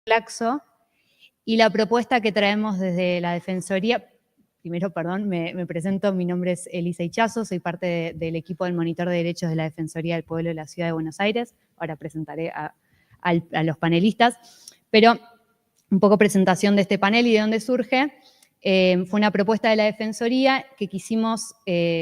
Claxo, y la propuesta que traemos desde la Defensoría. Primero, perdón, me presento, mi nombre es Elisa Ichazo, soy parte del equipo del Monitor de Derechos de la Defensoría del Pueblo de la Ciudad de Buenos Aires. Ahora presentaré a los panelistas, pero un poco presentación de este panel y de dónde surge. Fue una propuesta de la Defensoría que quisimos,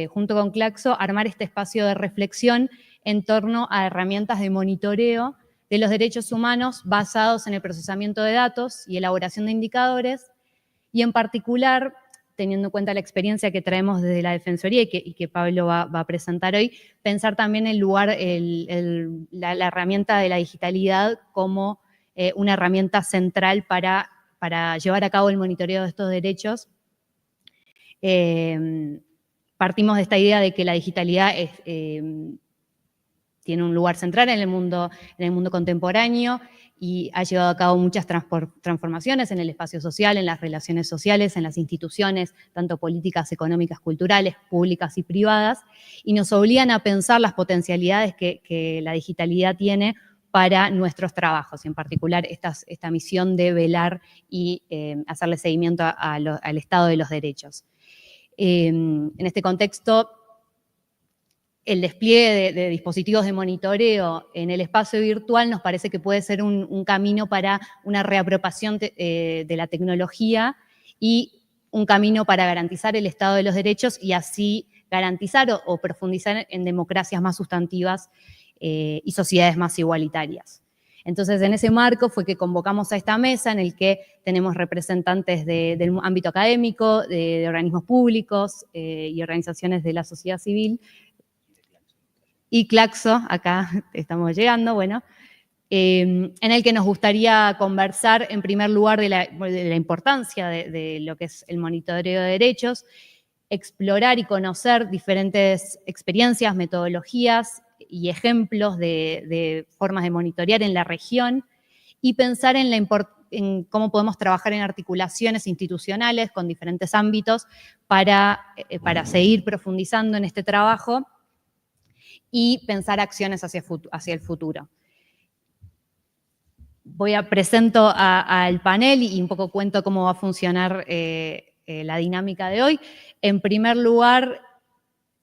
junto con Claxo, armar este espacio de reflexión en torno a herramientas de monitoreo de los derechos humanos basados en el procesamiento de datos y elaboración de indicadores, y en particular, teniendo en cuenta la experiencia que traemos desde la Defensoría y que Pablo va a presentar hoy, pensar también el lugar, la herramienta de la digitalidad como una herramienta central para llevar a cabo el monitoreo de estos derechos. Partimos de esta idea de que la digitalidad tiene un lugar central en el mundo contemporáneo y ha llevado a cabo muchas transformaciones en el espacio social, en las relaciones sociales, en las instituciones, tanto políticas, económicas, culturales, públicas y privadas, y nos obligan a pensar las potencialidades que la digitalidad tiene para nuestros trabajos, y en particular esta misión de velar y hacerle seguimiento al estado de los derechos. En este contexto, el despliegue de dispositivos de monitoreo en el espacio virtual nos parece que puede ser un camino para una reapropiación de la tecnología y un camino para garantizar el estado de los derechos y así garantizar o profundizar en democracias más sustantivas y sociedades más igualitarias. Entonces, en ese marco fue que convocamos a esta mesa en el que tenemos representantes del ámbito académico, de organismos públicos y organizaciones de la sociedad civil, y Claxo, acá estamos llegando, bueno, en el que nos gustaría conversar en primer lugar de la importancia de lo que es el monitoreo de derechos, explorar y conocer diferentes experiencias, metodologías y ejemplos de formas de monitorear en la región y pensar en cómo podemos trabajar en articulaciones institucionales con diferentes ámbitos para seguir profundizando en este trabajo y pensar acciones hacia el futuro. Presento al panel y un poco cuento cómo va a funcionar la dinámica de hoy. En primer lugar,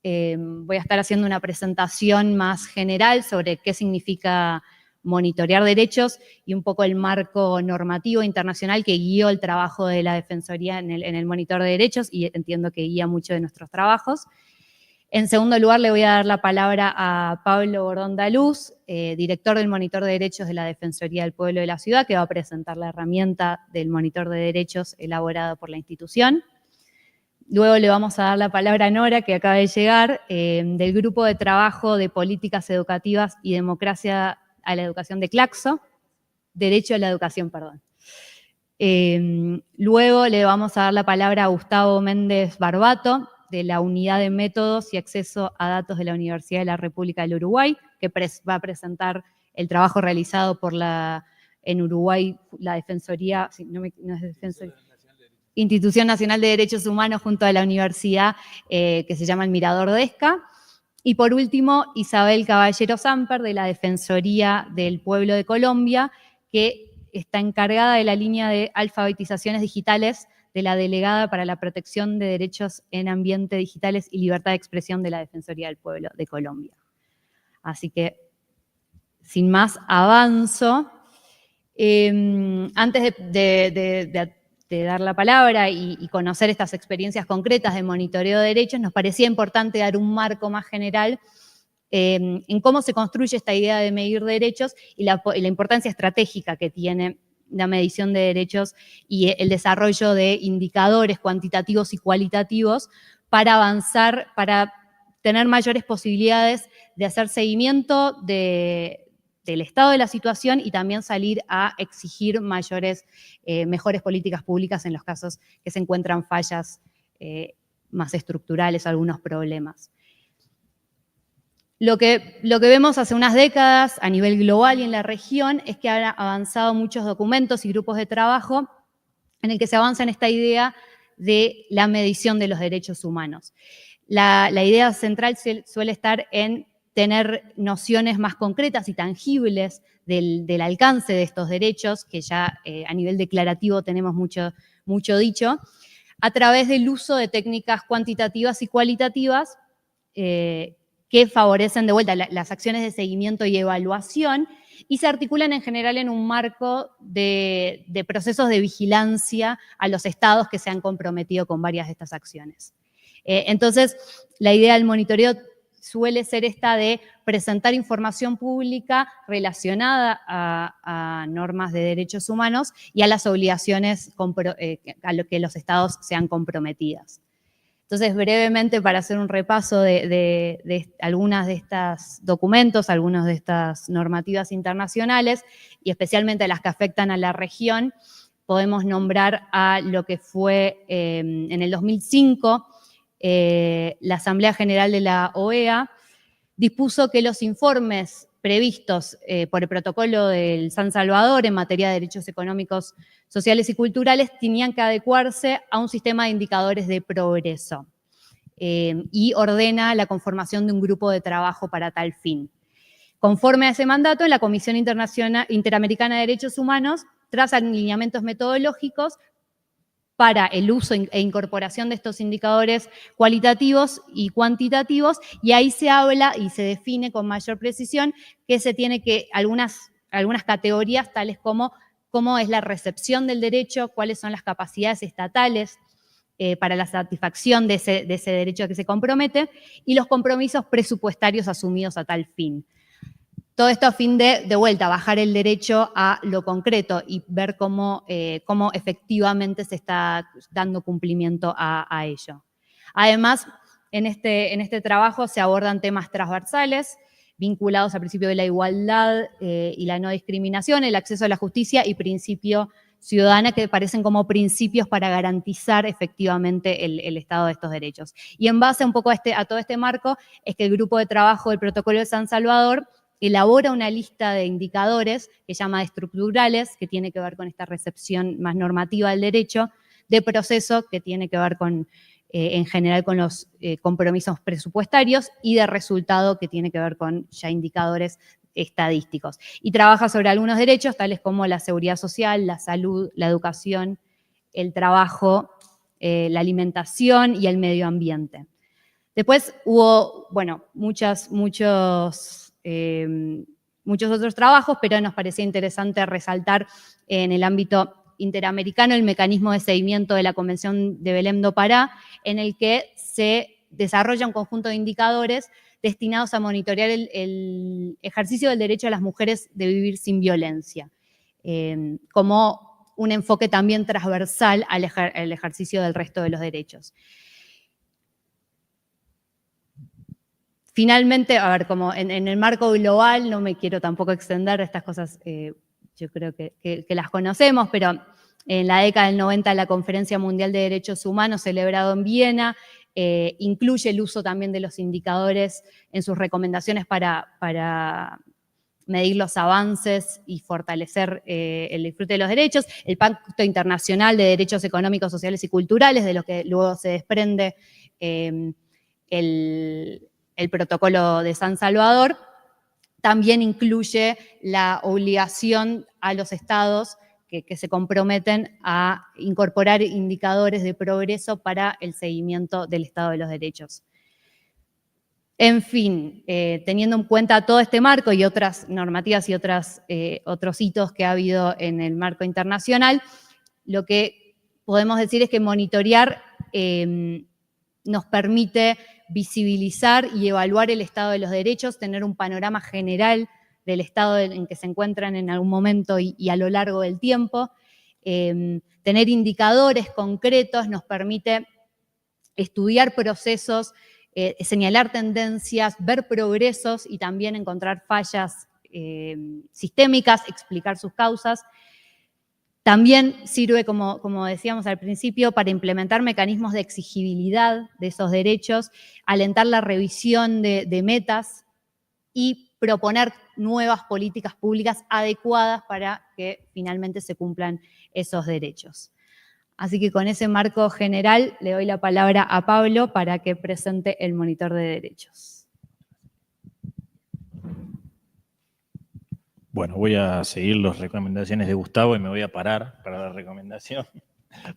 voy a estar haciendo una presentación más general sobre qué significa monitorear derechos y un poco el marco normativo internacional que guió el trabajo de la Defensoría en el monitor de derechos y entiendo que guía mucho de nuestros trabajos. En segundo lugar, le voy a dar la palabra a Pablo Bordón Daluz, director del Monitor de Derechos de la Defensoría del Pueblo de la Ciudad, que va a presentar la herramienta del Monitor de Derechos elaborada por la institución. Luego le vamos a dar la palabra a Nora, que acaba de llegar, del Grupo de Trabajo de Políticas Educativas y Democracia a la Educación de Claxo, Derecho a la Educación, perdón. Luego le vamos a dar la palabra a Gustavo Méndez Barbato, de la Unidad de Métodos y Acceso a Datos de la Universidad de la República del Uruguay, que va a presentar el trabajo realizado en Uruguay, la Defensoría, no es Defensoría, Institución Nacional de Derechos Humanos junto a la universidad que se llama El Mirador de Esca. Y por último, Isabel Caballero Samper, de la Defensoría del Pueblo de Colombia, que está encargada de la línea de alfabetizaciones digitales de la Delegada para la Protección de Derechos en Ambiente Digitales y Libertad de Expresión de la Defensoría del Pueblo de Colombia. Así que, sin más, avanzo. Antes de dar la palabra y conocer estas experiencias concretas de monitoreo de derechos, nos parecía importante dar un marco más general en cómo se construye esta idea de medir derechos y la importancia estratégica que tiene la medición de derechos y el desarrollo de indicadores cuantitativos y cualitativos para avanzar, para tener mayores posibilidades de hacer seguimiento del estado de la situación y también salir a exigir mejores políticas públicas en los casos que se encuentran fallas más estructurales, algunos problemas. Lo que vemos hace unas décadas a nivel global y en la región es que han avanzado muchos documentos y grupos de trabajo en el que se avanza en esta idea de la medición de los derechos humanos. La idea central suele estar en tener nociones más concretas y tangibles del alcance de estos derechos, que ya a nivel declarativo tenemos mucho dicho, a través del uso de técnicas cuantitativas y cualitativas que favorecen de vuelta las acciones de seguimiento y evaluación y se articulan en general en un marco de procesos de vigilancia a los estados que se han comprometido con varias de estas acciones. Entonces, la idea del monitoreo suele ser esta de presentar información pública relacionada a normas de derechos humanos y a las obligaciones a lo que los estados sean comprometidas. Entonces, brevemente, para hacer un repaso de algunas de estos documentos, algunas de estas normativas internacionales, y especialmente las que afectan a la región, podemos nombrar a lo que fue en el 2005, la Asamblea General de la OEA dispuso que los informes previstos por el protocolo del San Salvador en materia de derechos económicos, sociales y culturales tenían que adecuarse a un sistema de indicadores de progreso y ordena la conformación de un grupo de trabajo para tal fin. Conforme a ese mandato, la Comisión Interamericana de Derechos Humanos traza lineamientos metodológicos para el uso e incorporación de estos indicadores cualitativos y cuantitativos, y ahí se habla y se define con mayor precisión que se tiene que, algunas categorías tales como cómo es la recepción del derecho, cuáles son las capacidades estatales para la satisfacción de ese derecho que se compromete, y los compromisos presupuestarios asumidos a tal fin. Todo esto a fin de vuelta, bajar el derecho a lo concreto y ver cómo efectivamente se está dando cumplimiento a ello. Además, en este trabajo se abordan temas transversales vinculados al principio de la igualdad y la no discriminación, el acceso a la justicia y principio ciudadana, que parecen como principios para garantizar efectivamente el estado de estos derechos. Y en base un poco a todo este marco es que el grupo de trabajo del Protocolo de San Salvador elabora una lista de indicadores que llama estructurales, que tiene que ver con esta recepción más normativa del derecho, de proceso, que tiene que ver con, en general con los compromisos presupuestarios, y de resultado, que tiene que ver con ya indicadores estadísticos. Y trabaja sobre algunos derechos, tales como la seguridad social, la salud, la educación, el trabajo, la alimentación y el medio ambiente. Después hubo, bueno, muchos otros trabajos, pero nos parecía interesante resaltar en el ámbito interamericano el mecanismo de seguimiento de la Convención de Belém do Pará, en el que se desarrolla un conjunto de indicadores destinados a monitorear el ejercicio del derecho de las mujeres de vivir sin violencia, como un enfoque también transversal al ejercicio del resto de los derechos. Finalmente, a ver, como en el marco global, no me quiero tampoco extender, estas cosas yo creo que las conocemos, pero en la década del 90 la Conferencia Mundial de Derechos Humanos, celebrado en Viena, incluye el uso también de los indicadores en sus recomendaciones para medir los avances y fortalecer el disfrute de los derechos. El Pacto Internacional de Derechos Económicos, Sociales y Culturales, de los que luego se desprende el protocolo de San Salvador, también incluye la obligación a los estados que se comprometen a incorporar indicadores de progreso para el seguimiento del estado de los derechos. En fin, teniendo en cuenta todo este marco y otras normativas y otros hitos que ha habido en el marco internacional, lo que podemos decir es que monitorear nos permite visibilizar y evaluar el estado de los derechos, tener un panorama general del estado en que se encuentran en algún momento y a lo largo del tiempo. Tener indicadores concretos nos permite estudiar procesos, señalar tendencias, ver progresos y también encontrar fallas sistémicas, explicar sus causas. También sirve, como decíamos al principio, para implementar mecanismos de exigibilidad de esos derechos, alentar la revisión de metas y proponer nuevas políticas públicas adecuadas para que finalmente se cumplan esos derechos. Así que con ese marco general le doy la palabra a Pablo para que presente el monitor de derechos. Bueno, voy a seguir las recomendaciones de Gustavo y me voy a parar para la recomendación,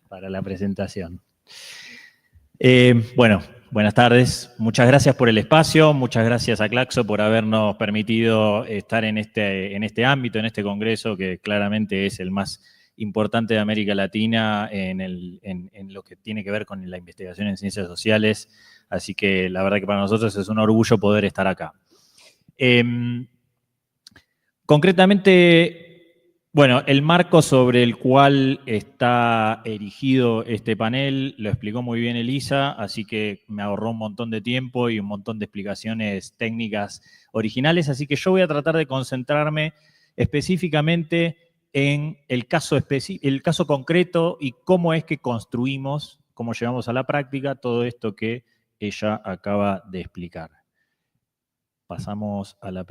para la presentación. Bueno, buenas tardes. Muchas gracias por el espacio, muchas gracias a Claxo por habernos permitido estar en este ámbito, en este congreso, que claramente es el más importante de América Latina en lo que tiene que ver con la investigación en ciencias sociales. Así que la verdad que para nosotros es un orgullo poder estar acá. Concretamente, bueno, el marco sobre el cual está erigido este panel lo explicó muy bien Elisa, así que me ahorró un montón de tiempo y un montón de explicaciones técnicas originales, así que yo voy a tratar de concentrarme específicamente en el caso concreto y cómo es que construimos, cómo llevamos a la práctica todo esto que ella acaba de explicar. Pasamos a la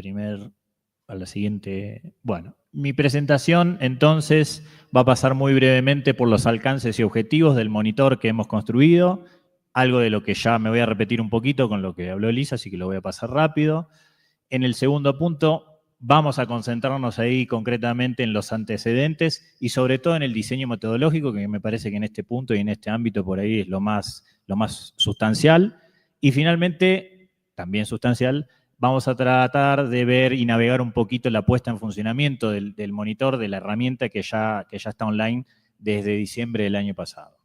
siguiente. Bueno, mi presentación entonces va a pasar muy brevemente por los alcances y objetivos del monitor que hemos construido, algo de lo que ya me voy a repetir un poquito con lo que habló Elisa, así que lo voy a pasar rápido. En el segundo punto vamos a concentrarnos ahí concretamente en los antecedentes y sobre todo en el diseño metodológico, que me parece que en este punto y en este ámbito por ahí es lo más sustancial. Y finalmente, también sustancial, vamos a tratar de ver y navegar un poquito la puesta en funcionamiento del monitor, de la herramienta que ya está online desde diciembre del año pasado.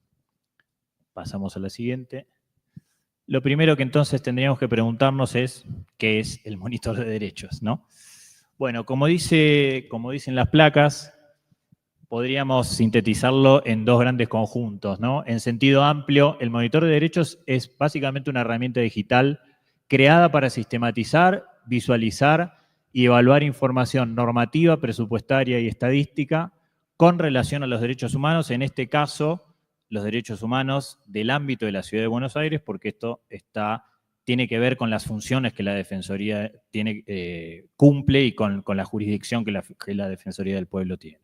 Pasamos a la siguiente. Lo primero que entonces tendríamos que preguntarnos es, ¿qué es el monitor de derechos, ¿no? Bueno, como dicen las placas, podríamos sintetizarlo en dos grandes conjuntos, ¿no? En sentido amplio, el monitor de derechos es básicamente una herramienta digital creada para sistematizar, visualizar y evaluar información normativa, presupuestaria y estadística con relación a los derechos humanos, en este caso, los derechos humanos del ámbito de la Ciudad de Buenos Aires, porque esto tiene que ver con las funciones que la Defensoría cumple y con la jurisdicción que la Defensoría del Pueblo tiene.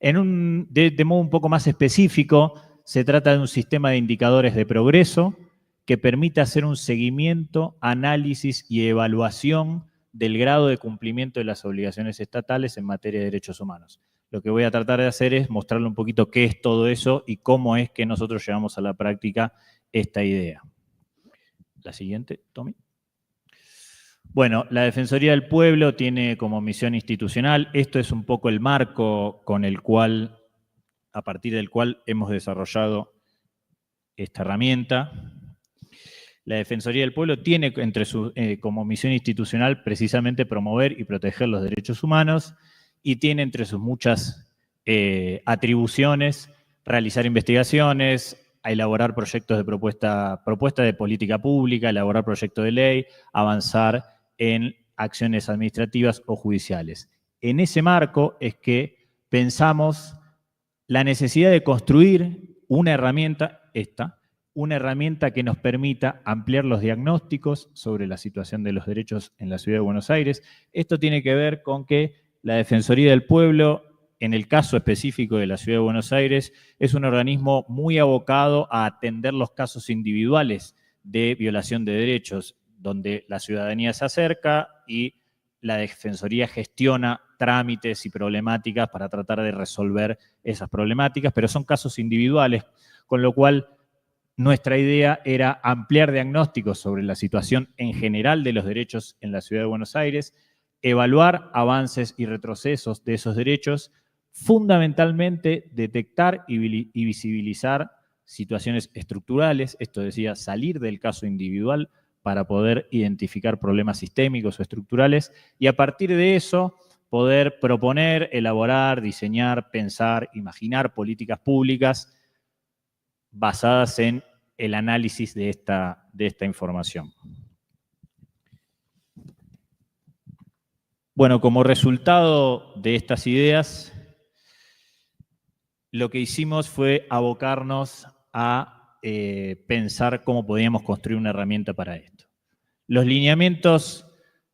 De modo un poco más específico, se trata de un sistema de indicadores de progreso que permite hacer un seguimiento, análisis y evaluación del grado de cumplimiento de las obligaciones estatales en materia de derechos humanos. Lo que voy a tratar de hacer es mostrarle un poquito qué es todo eso y cómo es que nosotros llevamos a la práctica esta idea. La siguiente, Tommy. Bueno, la Defensoría del Pueblo tiene como misión institucional, esto es un poco el marco a partir del cual hemos desarrollado esta herramienta. La Defensoría del Pueblo tiene como misión institucional precisamente promover y proteger los derechos humanos y tiene entre sus muchas atribuciones realizar investigaciones, a elaborar proyectos de propuesta de política pública, elaborar proyectos de ley, avanzar en acciones administrativas o judiciales. En ese marco es que pensamos la necesidad de construir una herramienta, una herramienta que nos permita ampliar los diagnósticos sobre la situación de los derechos en la Ciudad de Buenos Aires. Esto tiene que ver con que la Defensoría del Pueblo, en el caso específico de la Ciudad de Buenos Aires, es un organismo muy abocado a atender los casos individuales de violación de derechos, donde la ciudadanía se acerca y la Defensoría gestiona trámites y problemáticas para tratar de resolver esas problemáticas, pero son casos individuales, con lo cual nuestra idea era ampliar diagnósticos sobre la situación en general de los derechos en la Ciudad de Buenos Aires, evaluar avances y retrocesos de esos derechos, fundamentalmente detectar y visibilizar situaciones estructurales, esto decía, salir del caso individual para poder identificar problemas sistémicos o estructurales y a partir de eso poder proponer, elaborar, diseñar, pensar, imaginar políticas públicas basadas en el análisis de esta información. Bueno, como resultado de estas ideas, lo que hicimos fue abocarnos a pensar cómo podíamos construir una herramienta para esto. Los lineamientos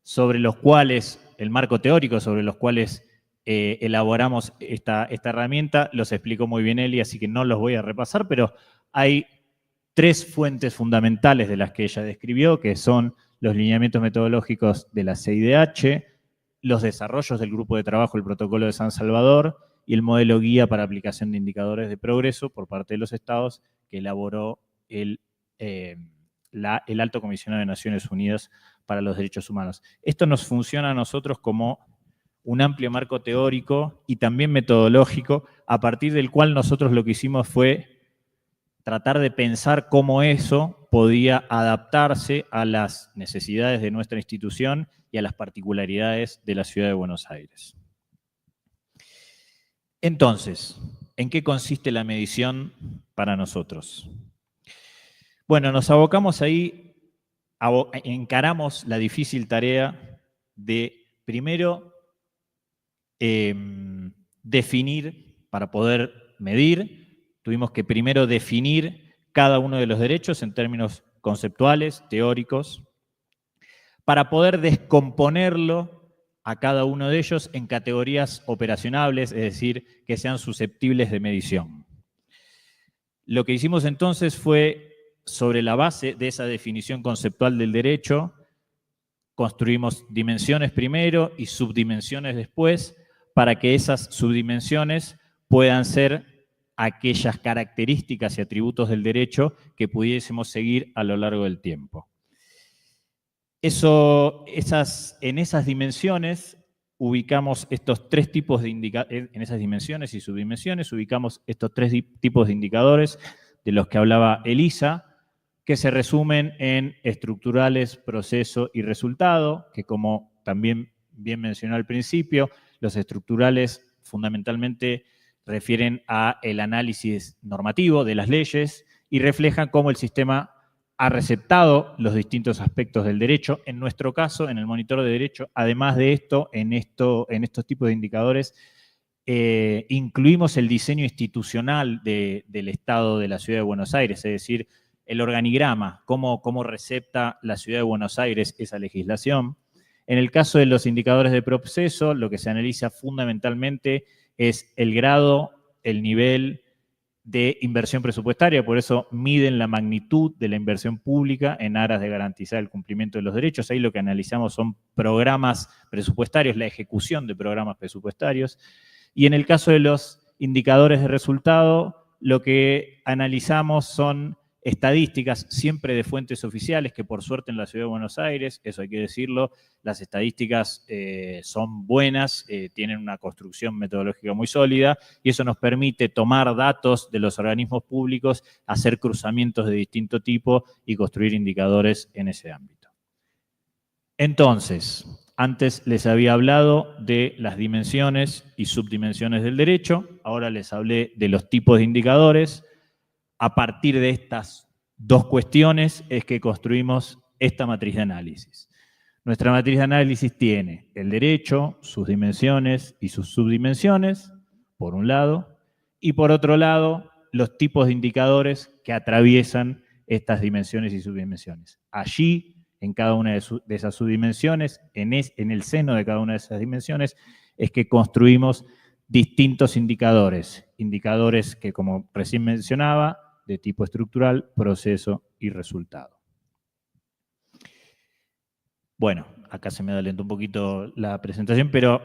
sobre los cuales, el marco teórico sobre los cuales elaboramos esta herramienta, los explicó muy bien Eli, así que no los voy a repasar, pero hay tres fuentes fundamentales de las que ella describió, que son los lineamientos metodológicos de la CIDH, los desarrollos del grupo de trabajo, el protocolo de San Salvador y el modelo guía para aplicación de indicadores de progreso por parte de los estados que elaboró el Alto Comisionado de Naciones Unidas para los Derechos Humanos. Esto nos funciona a nosotros como un amplio marco teórico y también metodológico, a partir del cual nosotros lo que hicimos fue tratar de pensar cómo eso podía adaptarse a las necesidades de nuestra institución y a las particularidades de la ciudad de Buenos Aires. Entonces, ¿en qué consiste la medición para nosotros? Bueno, nos abocamos ahí, encaramos la difícil tarea de, primero, definir, para poder medir, tuvimos que primero definir cada uno de los derechos en términos conceptuales, teóricos, para poder descomponerlo a cada uno de ellos en categorías operacionables, es decir, que sean susceptibles de medición. Lo que hicimos entonces fue, sobre la base de esa definición conceptual del derecho, construimos dimensiones primero y subdimensiones después, para que esas subdimensiones puedan ser aquellas características y atributos del derecho que pudiésemos seguir a lo largo del tiempo. En esas dimensiones ubicamos estos tres tipos de indicadores, en esas dimensiones y subdimensiones ubicamos estos tres tipos de indicadores de los que hablaba Elisa, que se resumen en estructurales, proceso y resultado, que como también bien mencionó al principio, los estructurales fundamentalmente refieren al análisis normativo de las leyes y reflejan cómo el sistema ha receptado los distintos aspectos del derecho. En nuestro caso, en el monitor de derecho, además de esto, en estos tipos de indicadores, incluimos el diseño institucional del Estado de la Ciudad de Buenos Aires, es decir, el organigrama, cómo recepta la Ciudad de Buenos Aires esa legislación. En el caso de los indicadores de proceso, lo que se analiza fundamentalmente es el grado, el nivel de inversión presupuestaria, por eso miden la magnitud de la inversión pública en aras de garantizar el cumplimiento de los derechos. Ahí lo que analizamos son programas presupuestarios, la ejecución de programas presupuestarios. Y en el caso de los indicadores de resultado, lo que analizamos son estadísticas siempre de fuentes oficiales, que por suerte en la Ciudad de Buenos Aires, eso hay que decirlo, las estadísticas son buenas, tienen una construcción metodológica muy sólida, y eso nos permite tomar datos de los organismos públicos, hacer cruzamientos de distinto tipo y construir indicadores en ese ámbito. Entonces, antes les había hablado de las dimensiones y subdimensiones del derecho, ahora les hablé de los tipos de indicadores. A partir de estas dos cuestiones es que construimos esta matriz de análisis. Nuestra matriz de análisis tiene el derecho, sus dimensiones y sus subdimensiones, por un lado, y por otro lado, los tipos de indicadores que atraviesan estas dimensiones y subdimensiones. Allí, en cada una de esas subdimensiones, en el seno de cada una de esas dimensiones, es que construimos distintos indicadores que, como recién mencionaba, de tipo estructural, proceso y resultado. Bueno, acá se me adelantó un poquito la presentación, pero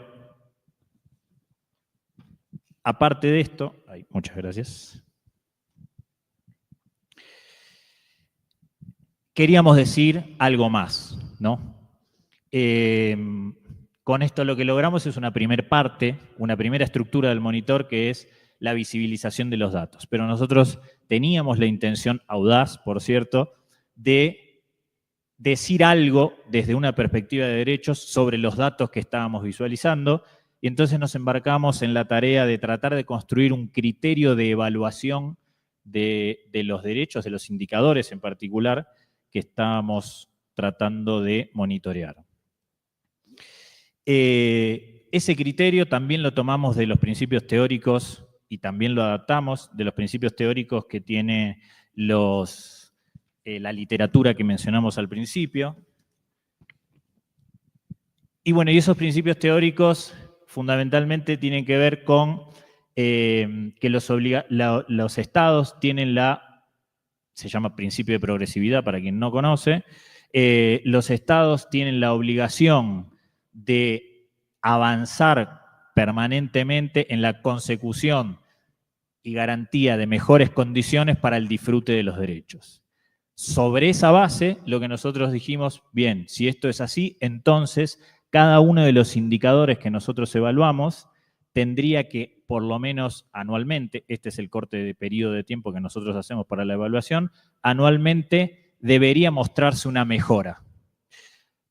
aparte de esto, muchas gracias. Queríamos decir algo más, ¿no? Con esto lo que logramos es una primera parte, una primera estructura del monitor, que es la visibilización de los datos. Pero nosotros teníamos la intención audaz, por cierto, de decir algo desde una perspectiva de derechos sobre los datos que estábamos visualizando, y entonces nos embarcamos en la tarea de tratar de construir un criterio de evaluación de los derechos, de los indicadores en particular, que estábamos tratando de monitorear. Ese criterio también lo tomamos de los principios teóricos y también lo adaptamos de los principios teóricos que tiene la literatura que mencionamos al principio. Y bueno, y esos principios teóricos fundamentalmente tienen que ver con que los estados tienen se llama principio de progresividad para quien no conoce, los estados tienen la obligación de avanzar permanentemente en la consecución y garantía de mejores condiciones para el disfrute de los derechos. Sobre esa base, lo que nosotros dijimos, bien, si esto es así, entonces cada uno de los indicadores que nosotros evaluamos tendría que, por lo menos anualmente, este es el corte de periodo de tiempo que nosotros hacemos para la evaluación, anualmente debería mostrarse una mejora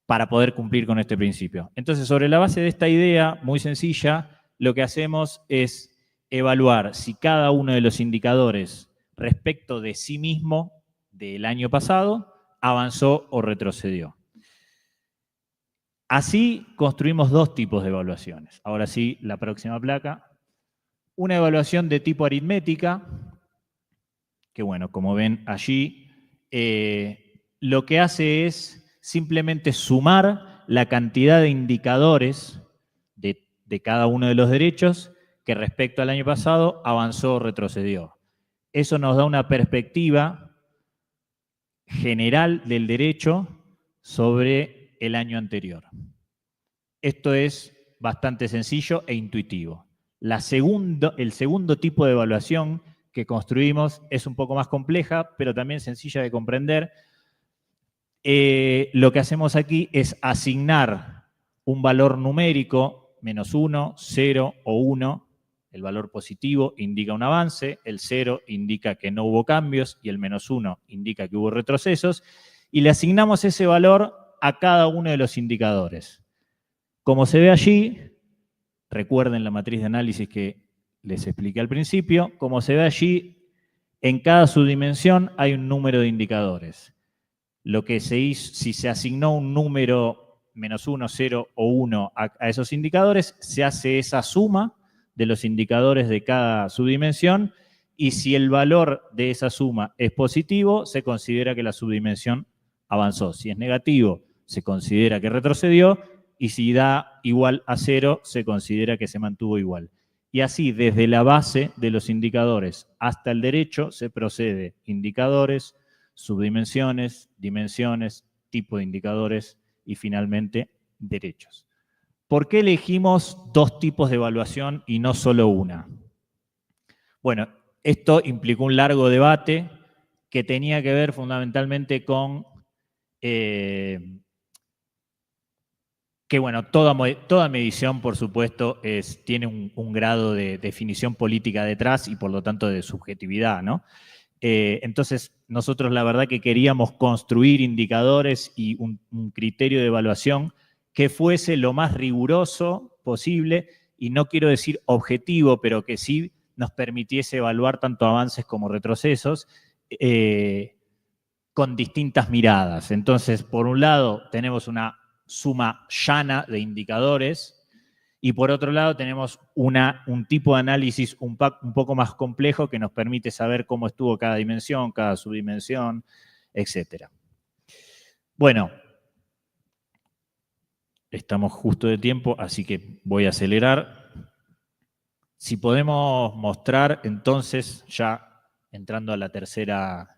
para poder cumplir con este principio. Entonces, sobre la base de esta idea muy sencilla, lo que hacemos es evaluar si cada uno de los indicadores respecto de sí mismo del año pasado avanzó o retrocedió. Así construimos dos tipos de evaluaciones. Ahora sí, la próxima placa. Una evaluación de tipo aritmética, que bueno, como ven allí, lo que hace es simplemente sumar la cantidad de indicadores de cada uno de los derechos que respecto al año pasado avanzó o retrocedió. Eso nos da una perspectiva general del derecho sobre el año anterior. Esto es bastante sencillo e intuitivo. El segundo tipo de evaluación que construimos es un poco más compleja, pero también sencilla de comprender. Lo que hacemos aquí es asignar un valor numérico, -1, 0 o 1. El valor positivo indica un avance, el 0 indica que no hubo cambios y el -1 indica que hubo retrocesos. Y le asignamos ese valor a cada uno de los indicadores. Como se ve allí, recuerden la matriz de análisis que les expliqué al principio, como se ve allí, en cada subdimensión hay un número de indicadores. Lo que se hizo, si se asignó un número -1, 0 o 1 a esos indicadores, se hace esa suma de los indicadores de cada subdimensión y si el valor de esa suma es positivo, se considera que la subdimensión avanzó. Si es negativo, se considera que retrocedió y si da igual a 0, se considera que se mantuvo igual. Y así, desde la base de los indicadores hasta el derecho, se procede indicadores, subdimensiones, dimensiones, tipo de indicadores y finalmente derechos. ¿Por qué elegimos dos tipos de evaluación y no solo una? Bueno, esto implicó un largo debate que tenía que ver fundamentalmente con que, bueno, toda medición, por supuesto, tiene un grado de definición política detrás y, por lo tanto, de subjetividad, ¿no? Entonces, nosotros la verdad que queríamos construir indicadores y un criterio de evaluación que fuese lo más riguroso posible, y no quiero decir objetivo, pero que sí nos permitiese evaluar tanto avances como retrocesos con distintas miradas. Entonces, por un lado, tenemos una suma llana de indicadores, y por otro lado tenemos un tipo de análisis un poco más complejo que nos permite saber cómo estuvo cada dimensión, cada subdimensión, etc. Bueno, estamos justo de tiempo, así que voy a acelerar. Si podemos mostrar, entonces, ya entrando a la tercera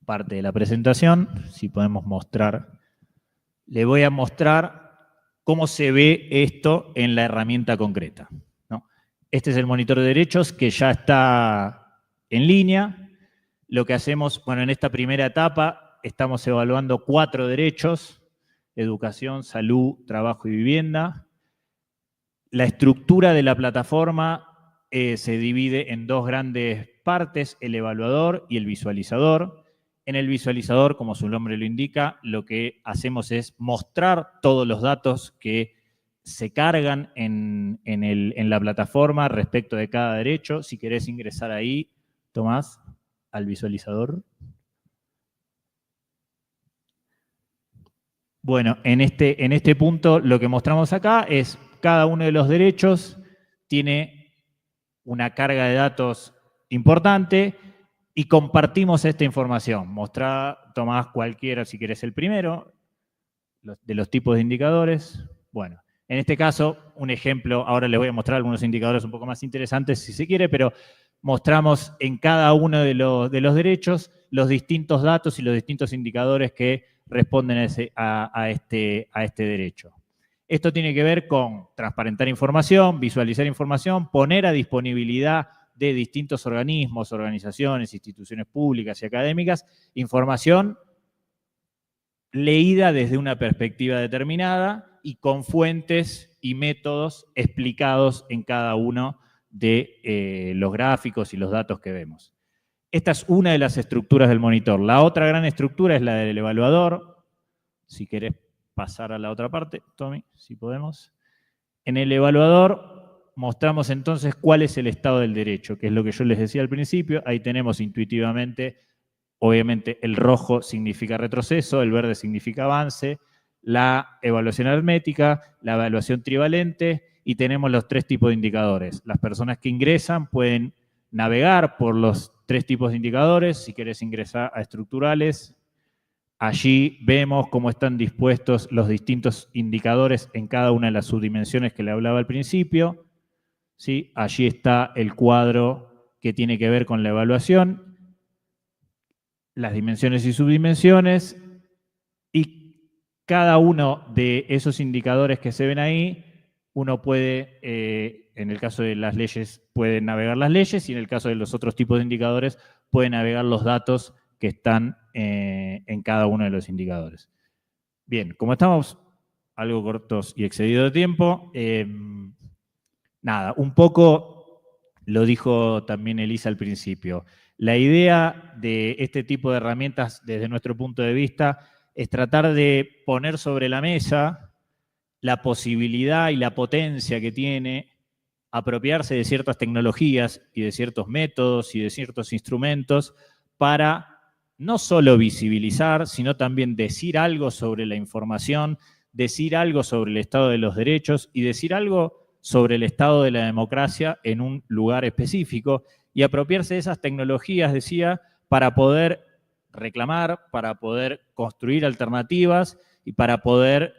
parte de la presentación, si podemos mostrar, le voy a mostrar cómo se ve esto en la herramienta concreta, ¿no? Este es el monitor de derechos que ya está en línea. Lo que hacemos, bueno, en esta primera etapa estamos evaluando 4 derechos: educación, salud, trabajo y vivienda. La estructura de la plataforma se divide en dos grandes partes: el evaluador y el visualizador. En el visualizador, como su nombre lo indica, lo que hacemos es mostrar todos los datos que se cargan en la plataforma respecto de cada derecho. Si querés ingresar ahí, Tomás, al visualizador. Bueno, en este punto lo que mostramos acá es cada uno de los derechos tiene una carga de datos importante y compartimos esta información. Mostrá, Tomás, cualquiera, si querés el primero, de los tipos de indicadores. Bueno, en este caso, un ejemplo, ahora les voy a mostrar algunos indicadores un poco más interesantes si se quiere, pero mostramos en cada uno de los derechos los distintos datos y los distintos indicadores que responden a este derecho. Esto tiene que ver con transparentar información, visualizar información, poner a disponibilidad de distintos organismos, organizaciones, instituciones públicas y académicas, información leída desde una perspectiva determinada y con fuentes y métodos explicados en cada uno de los gráficos y los datos que vemos. Esta es una de las estructuras del monitor. La otra gran estructura es la del evaluador. Si querés pasar a la otra parte, Tommy, si podemos. En el evaluador mostramos entonces cuál es el estado del derecho, que es lo que yo les decía al principio. Ahí tenemos intuitivamente, obviamente, el rojo significa retroceso, el verde significa avance, la evaluación aritmética, la evaluación trivalente, y tenemos los 3 tipos de indicadores. Las personas que ingresan pueden navegar por los 3 tipos de indicadores. Si querés ingresar a estructurales, allí vemos cómo están dispuestos los distintos indicadores en cada una de las subdimensiones que le hablaba al principio. ¿Sí? Allí está el cuadro que tiene que ver con la evaluación, las dimensiones y subdimensiones, y cada uno de esos indicadores que se ven ahí, uno puede, en el caso de las leyes, puede navegar las leyes, y en el caso de los otros tipos de indicadores, puede navegar los datos que están en cada uno de los indicadores. Bien, como estamos algo cortos y excedidos de tiempo, nada, un poco lo dijo también Elisa al principio. La idea de este tipo de herramientas, desde nuestro punto de vista, es tratar de poner sobre la mesa la posibilidad y la potencia que tiene apropiarse de ciertas tecnologías y de ciertos métodos y de ciertos instrumentos para no solo visibilizar, sino también decir algo sobre la información, decir algo sobre el estado de los derechos y decir algo sobre el estado de la democracia en un lugar específico, y apropiarse de esas tecnologías, decía, para poder reclamar, para poder construir alternativas y para poder,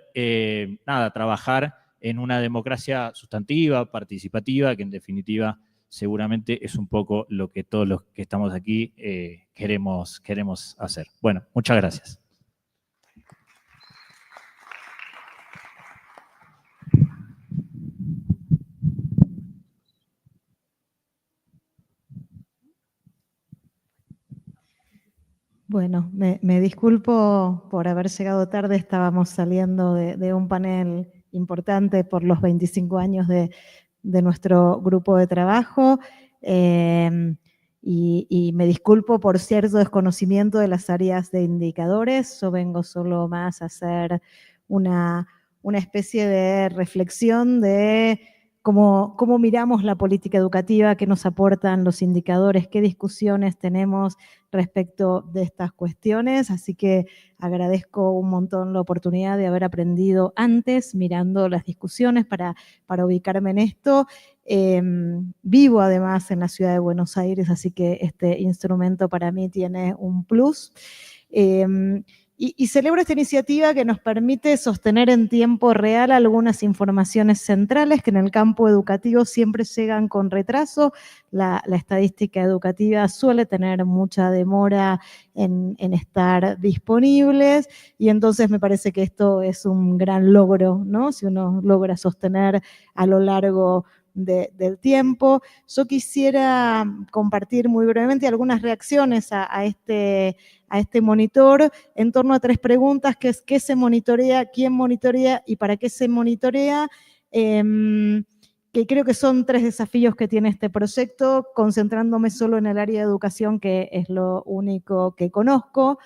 trabajar en una democracia sustantiva, participativa, que en definitiva seguramente es un poco lo que todos los que estamos aquí queremos hacer. Bueno, muchas gracias. Bueno, me disculpo por haber llegado tarde, estábamos saliendo de un panel importante por los 25 años de nuestro grupo de trabajo, y me disculpo por cierto desconocimiento de las áreas de indicadores. Yo vengo solo más a hacer una especie de reflexión de cómo miramos la política educativa, qué nos aportan los indicadores, qué discusiones tenemos respecto de estas cuestiones. Así que agradezco un montón la oportunidad de haber aprendido antes, mirando las discusiones para ubicarme en esto. Vivo además en la ciudad de Buenos Aires, así que este instrumento para mí tiene un plus. Y celebro esta iniciativa que nos permite sostener en tiempo real algunas informaciones centrales que en el campo educativo siempre llegan con retraso. La estadística educativa suele tener mucha demora en estar disponibles, y entonces me parece que esto es un gran logro, ¿no? Si uno logra sostener a lo largo del tiempo. Yo quisiera compartir muy brevemente algunas reacciones a este monitor en torno a 3 preguntas, que es ¿qué se monitorea?, ¿quién monitorea? Y ¿para qué se monitorea? Que creo que son 3 desafíos que tiene este proyecto, concentrándome solo en el área de educación, que es lo único que conozco.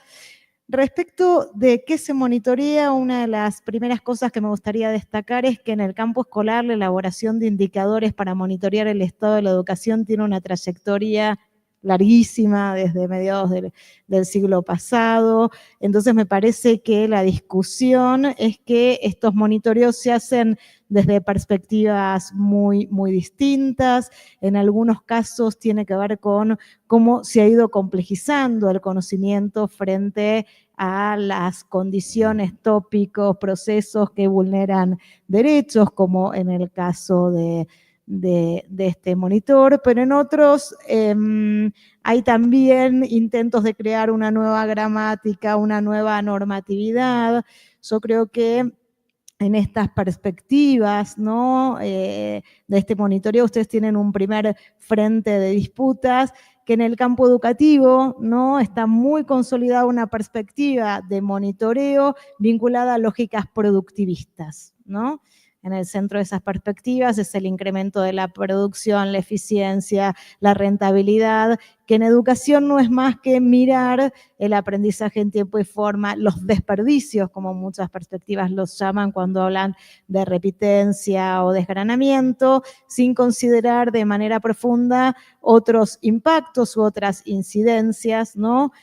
Respecto de qué se monitorea, una de las primeras cosas que me gustaría destacar es que en el campo escolar la elaboración de indicadores para monitorear el estado de la educación tiene una trayectoria larguísima desde mediados del siglo pasado. Entonces me parece que la discusión es que estos monitoreos se hacen desde perspectivas muy, muy distintas. En algunos casos tiene que ver con cómo se ha ido complejizando el conocimiento frente a las condiciones, tópicos, procesos que vulneran derechos, como en el caso de este monitor, pero en otros hay también intentos de crear una nueva gramática, una nueva normatividad. Yo creo que en estas perspectivas, ¿no? De este monitoreo, ustedes tienen un primer frente de disputas que en el campo educativo, ¿no? Está muy consolidada una perspectiva de monitoreo vinculada a lógicas productivistas, ¿no? En el centro de esas perspectivas es el incremento de la producción, la eficiencia, la rentabilidad, que en educación no es más que mirar el aprendizaje en tiempo y forma, los desperdicios, como muchas perspectivas los llaman cuando hablan de repitencia o desgranamiento, sin considerar de manera profunda otros impactos u otras incidencias, ¿no?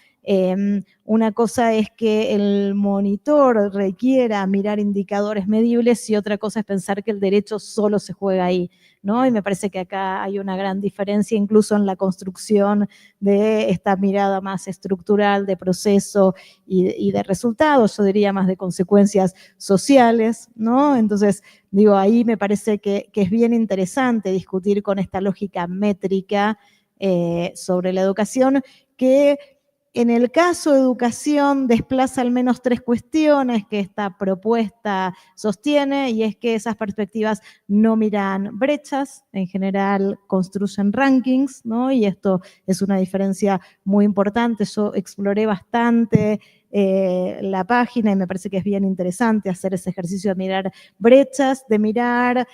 Una cosa es que el monitor requiera mirar indicadores medibles y otra cosa es pensar que el derecho solo se juega ahí, ¿no? Y me parece que acá hay una gran diferencia incluso en la construcción de esta mirada más estructural de proceso y de resultados, yo diría más de consecuencias sociales, ¿no? Entonces, digo, ahí me parece que es bien interesante discutir con esta lógica métrica sobre la educación que en el caso de educación desplaza al menos 3 cuestiones que esta propuesta sostiene, y es que esas perspectivas no miran brechas, en general construyen rankings, ¿no? Y esto es una diferencia muy importante. Yo exploré bastante la página y me parece que es bien interesante hacer ese ejercicio de mirar brechas, de mirar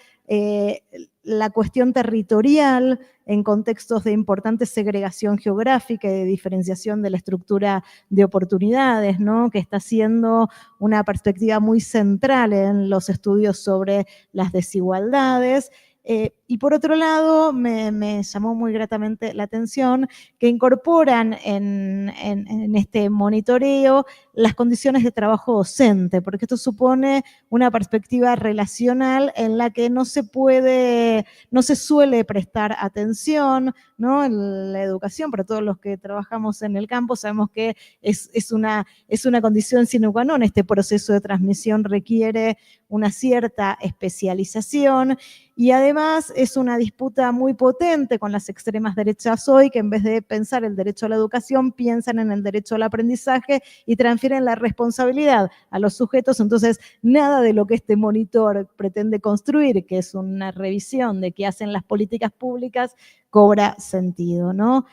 la cuestión territorial en contextos de importante segregación geográfica y de diferenciación de la estructura de oportunidades, ¿no? Que está siendo una perspectiva muy central en los estudios sobre las desigualdades. Y por otro lado, me llamó muy gratamente la atención que incorporan en este monitoreo las condiciones de trabajo docente, porque esto supone una perspectiva relacional en la que no se suele prestar atención, ¿no? En la educación, para todos los que trabajamos en el campo, sabemos que es una condición sine qua non. Este proceso de transmisión requiere una cierta especialización y además es una disputa muy potente con las extremas derechas hoy, que en vez de pensar el derecho a la educación, piensan en el derecho al aprendizaje y transfieren la responsabilidad a los sujetos. Entonces, nada de lo que este monitor pretende construir, que es una revisión de qué hacen las políticas públicas, cobra sentido, ¿no?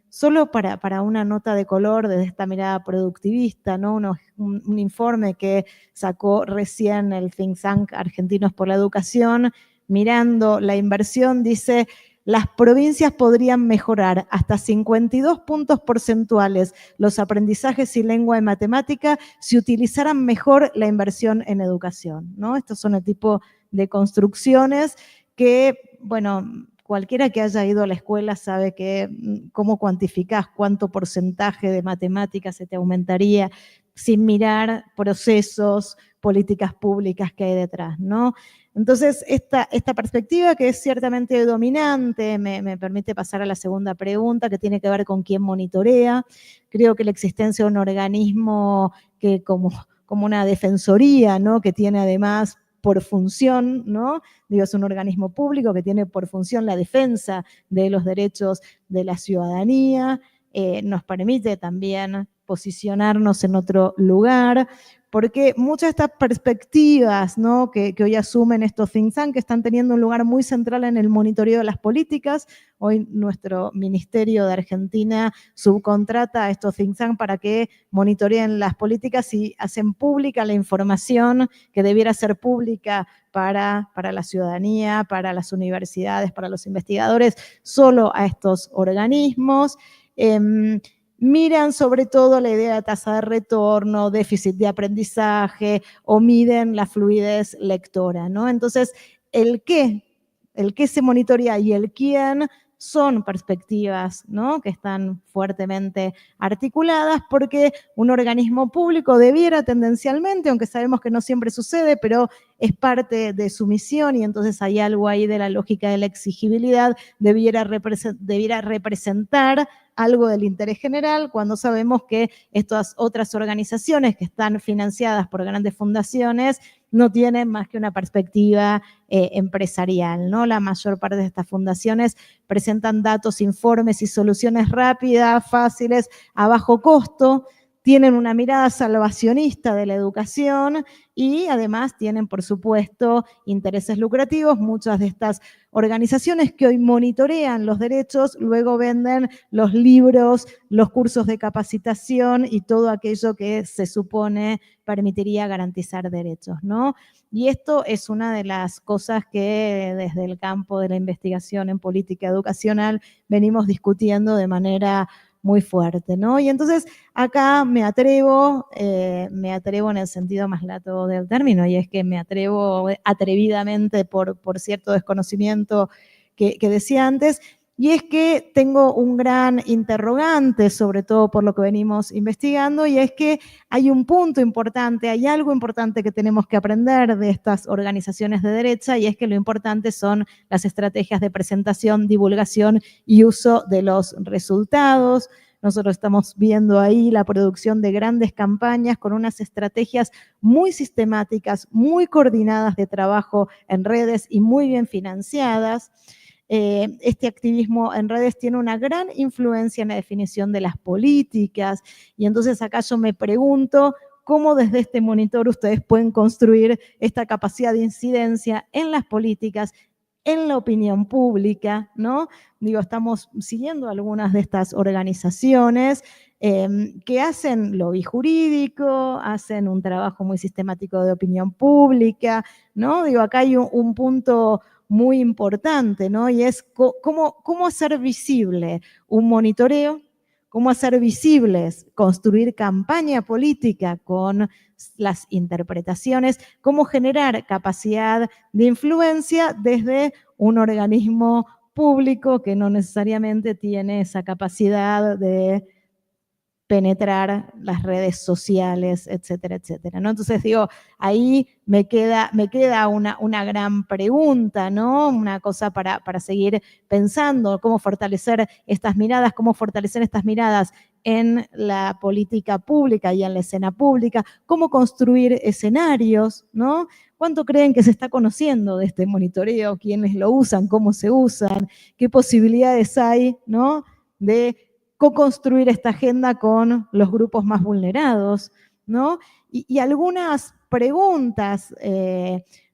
Solo para una nota de color desde esta mirada productivista, ¿no? Un informe que sacó recién el think tank Argentinos por la Educación, mirando la inversión, dice: las provincias podrían mejorar hasta 52 puntos porcentuales los aprendizajes y lengua y matemática si utilizaran mejor la inversión en educación, ¿no? Estos son el tipo de construcciones que, bueno, cualquiera que haya ido a la escuela sabe que cómo cuantificás cuánto porcentaje de matemáticas se te aumentaría sin mirar procesos, políticas públicas que hay detrás, ¿no? Entonces, esta perspectiva que es ciertamente dominante me permite pasar a la segunda pregunta, que tiene que ver con quién monitorea. Creo que la existencia de un organismo que como una defensoría, ¿no? Que tiene además por función, ¿no? Digo, es un organismo público que tiene por función la defensa de los derechos de la ciudadanía, nos permite también posicionarnos en otro lugar, porque muchas de estas perspectivas, ¿no? que hoy asumen estos think tanks están teniendo un lugar muy central en el monitoreo de las políticas. Hoy nuestro Ministerio de Argentina subcontrata a estos think tanks para que monitoreen las políticas y hacen pública la información que debiera ser pública para la ciudadanía, para las universidades, para los investigadores, solo a estos organismos. Miran sobre todo la idea de tasa de retorno, déficit de aprendizaje o miden la fluidez lectora, ¿no? Entonces, el qué se monitorea y el quién son perspectivas, ¿no? Que están fuertemente articuladas porque un organismo público debiera tendencialmente, aunque sabemos que no siempre sucede, pero es parte de su misión y entonces hay algo ahí de la lógica de la exigibilidad, debiera representar algo del interés general, cuando sabemos que estas otras organizaciones que están financiadas por grandes fundaciones no tienen más que una perspectiva empresarial, ¿no? La mayor parte de estas fundaciones presentan datos, informes y soluciones rápidas, fáciles, a bajo costo, tienen una mirada salvacionista de la educación y además tienen, por supuesto, intereses lucrativos. Muchas de estas organizaciones que hoy monitorean los derechos luego venden los libros, los cursos de capacitación y todo aquello que se supone permitiría garantizar derechos, ¿no? Y esto es una de las cosas que desde el campo de la investigación en política educacional venimos discutiendo de manera muy fuerte, ¿no? Y entonces acá me atrevo en el sentido más lato del término, y es que me atrevo atrevidamente por cierto desconocimiento que decía antes, y es que tengo un gran interrogante, sobre todo por lo que venimos investigando, y es que hay un punto importante, hay algo importante que tenemos que aprender de estas organizaciones de derecha, y es que lo importante son las estrategias de presentación, divulgación y uso de los resultados. Nosotros estamos viendo ahí la producción de grandes campañas con unas estrategias muy sistemáticas, muy coordinadas de trabajo en redes y muy bien financiadas. Este activismo en redes tiene una gran influencia en la definición de las políticas, y entonces acá yo me pregunto cómo desde este monitor ustedes pueden construir esta capacidad de incidencia en las políticas, en la opinión pública, ¿no? Digo, estamos siguiendo algunas de estas organizaciones que hacen lobby jurídico, hacen un trabajo muy sistemático de opinión pública, ¿no? Digo, acá hay un punto muy importante, ¿no? Y es cómo hacer visible un monitoreo, cómo hacer visibles, construir campaña política con las interpretaciones, cómo generar capacidad de influencia desde un organismo público que no necesariamente tiene esa capacidad de penetrar las redes sociales, etcétera, etcétera, ¿no? Entonces digo, ahí me queda una gran pregunta, ¿no? Una cosa para seguir pensando, cómo fortalecer estas miradas en la política pública y en la escena pública, cómo construir escenarios, ¿no? ¿Cuánto creen que se está conociendo de este monitoreo? ¿Quiénes lo usan? ¿Cómo se usan? ¿Qué posibilidades hay, ¿no? De co-construir esta agenda con los grupos más vulnerados, ¿no? Y algunas preguntas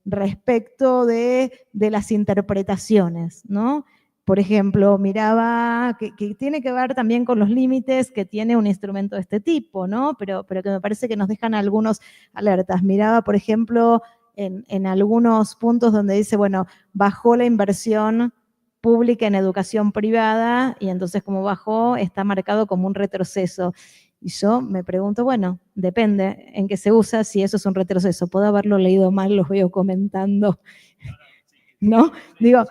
respecto de las interpretaciones, ¿no? Por ejemplo, miraba que tiene que ver también con los límites que tiene un instrumento de este tipo, ¿no? Pero que me parece que nos dejan algunos alertas. Miraba, por ejemplo, en algunos puntos donde dice, bueno, bajó la inversión pública en educación privada, y entonces como bajó está marcado como un retroceso. Y yo me pregunto, bueno, depende en qué se usa, si eso es un retroceso. Puedo haberlo leído mal, los veo comentando, ¿no? Digo,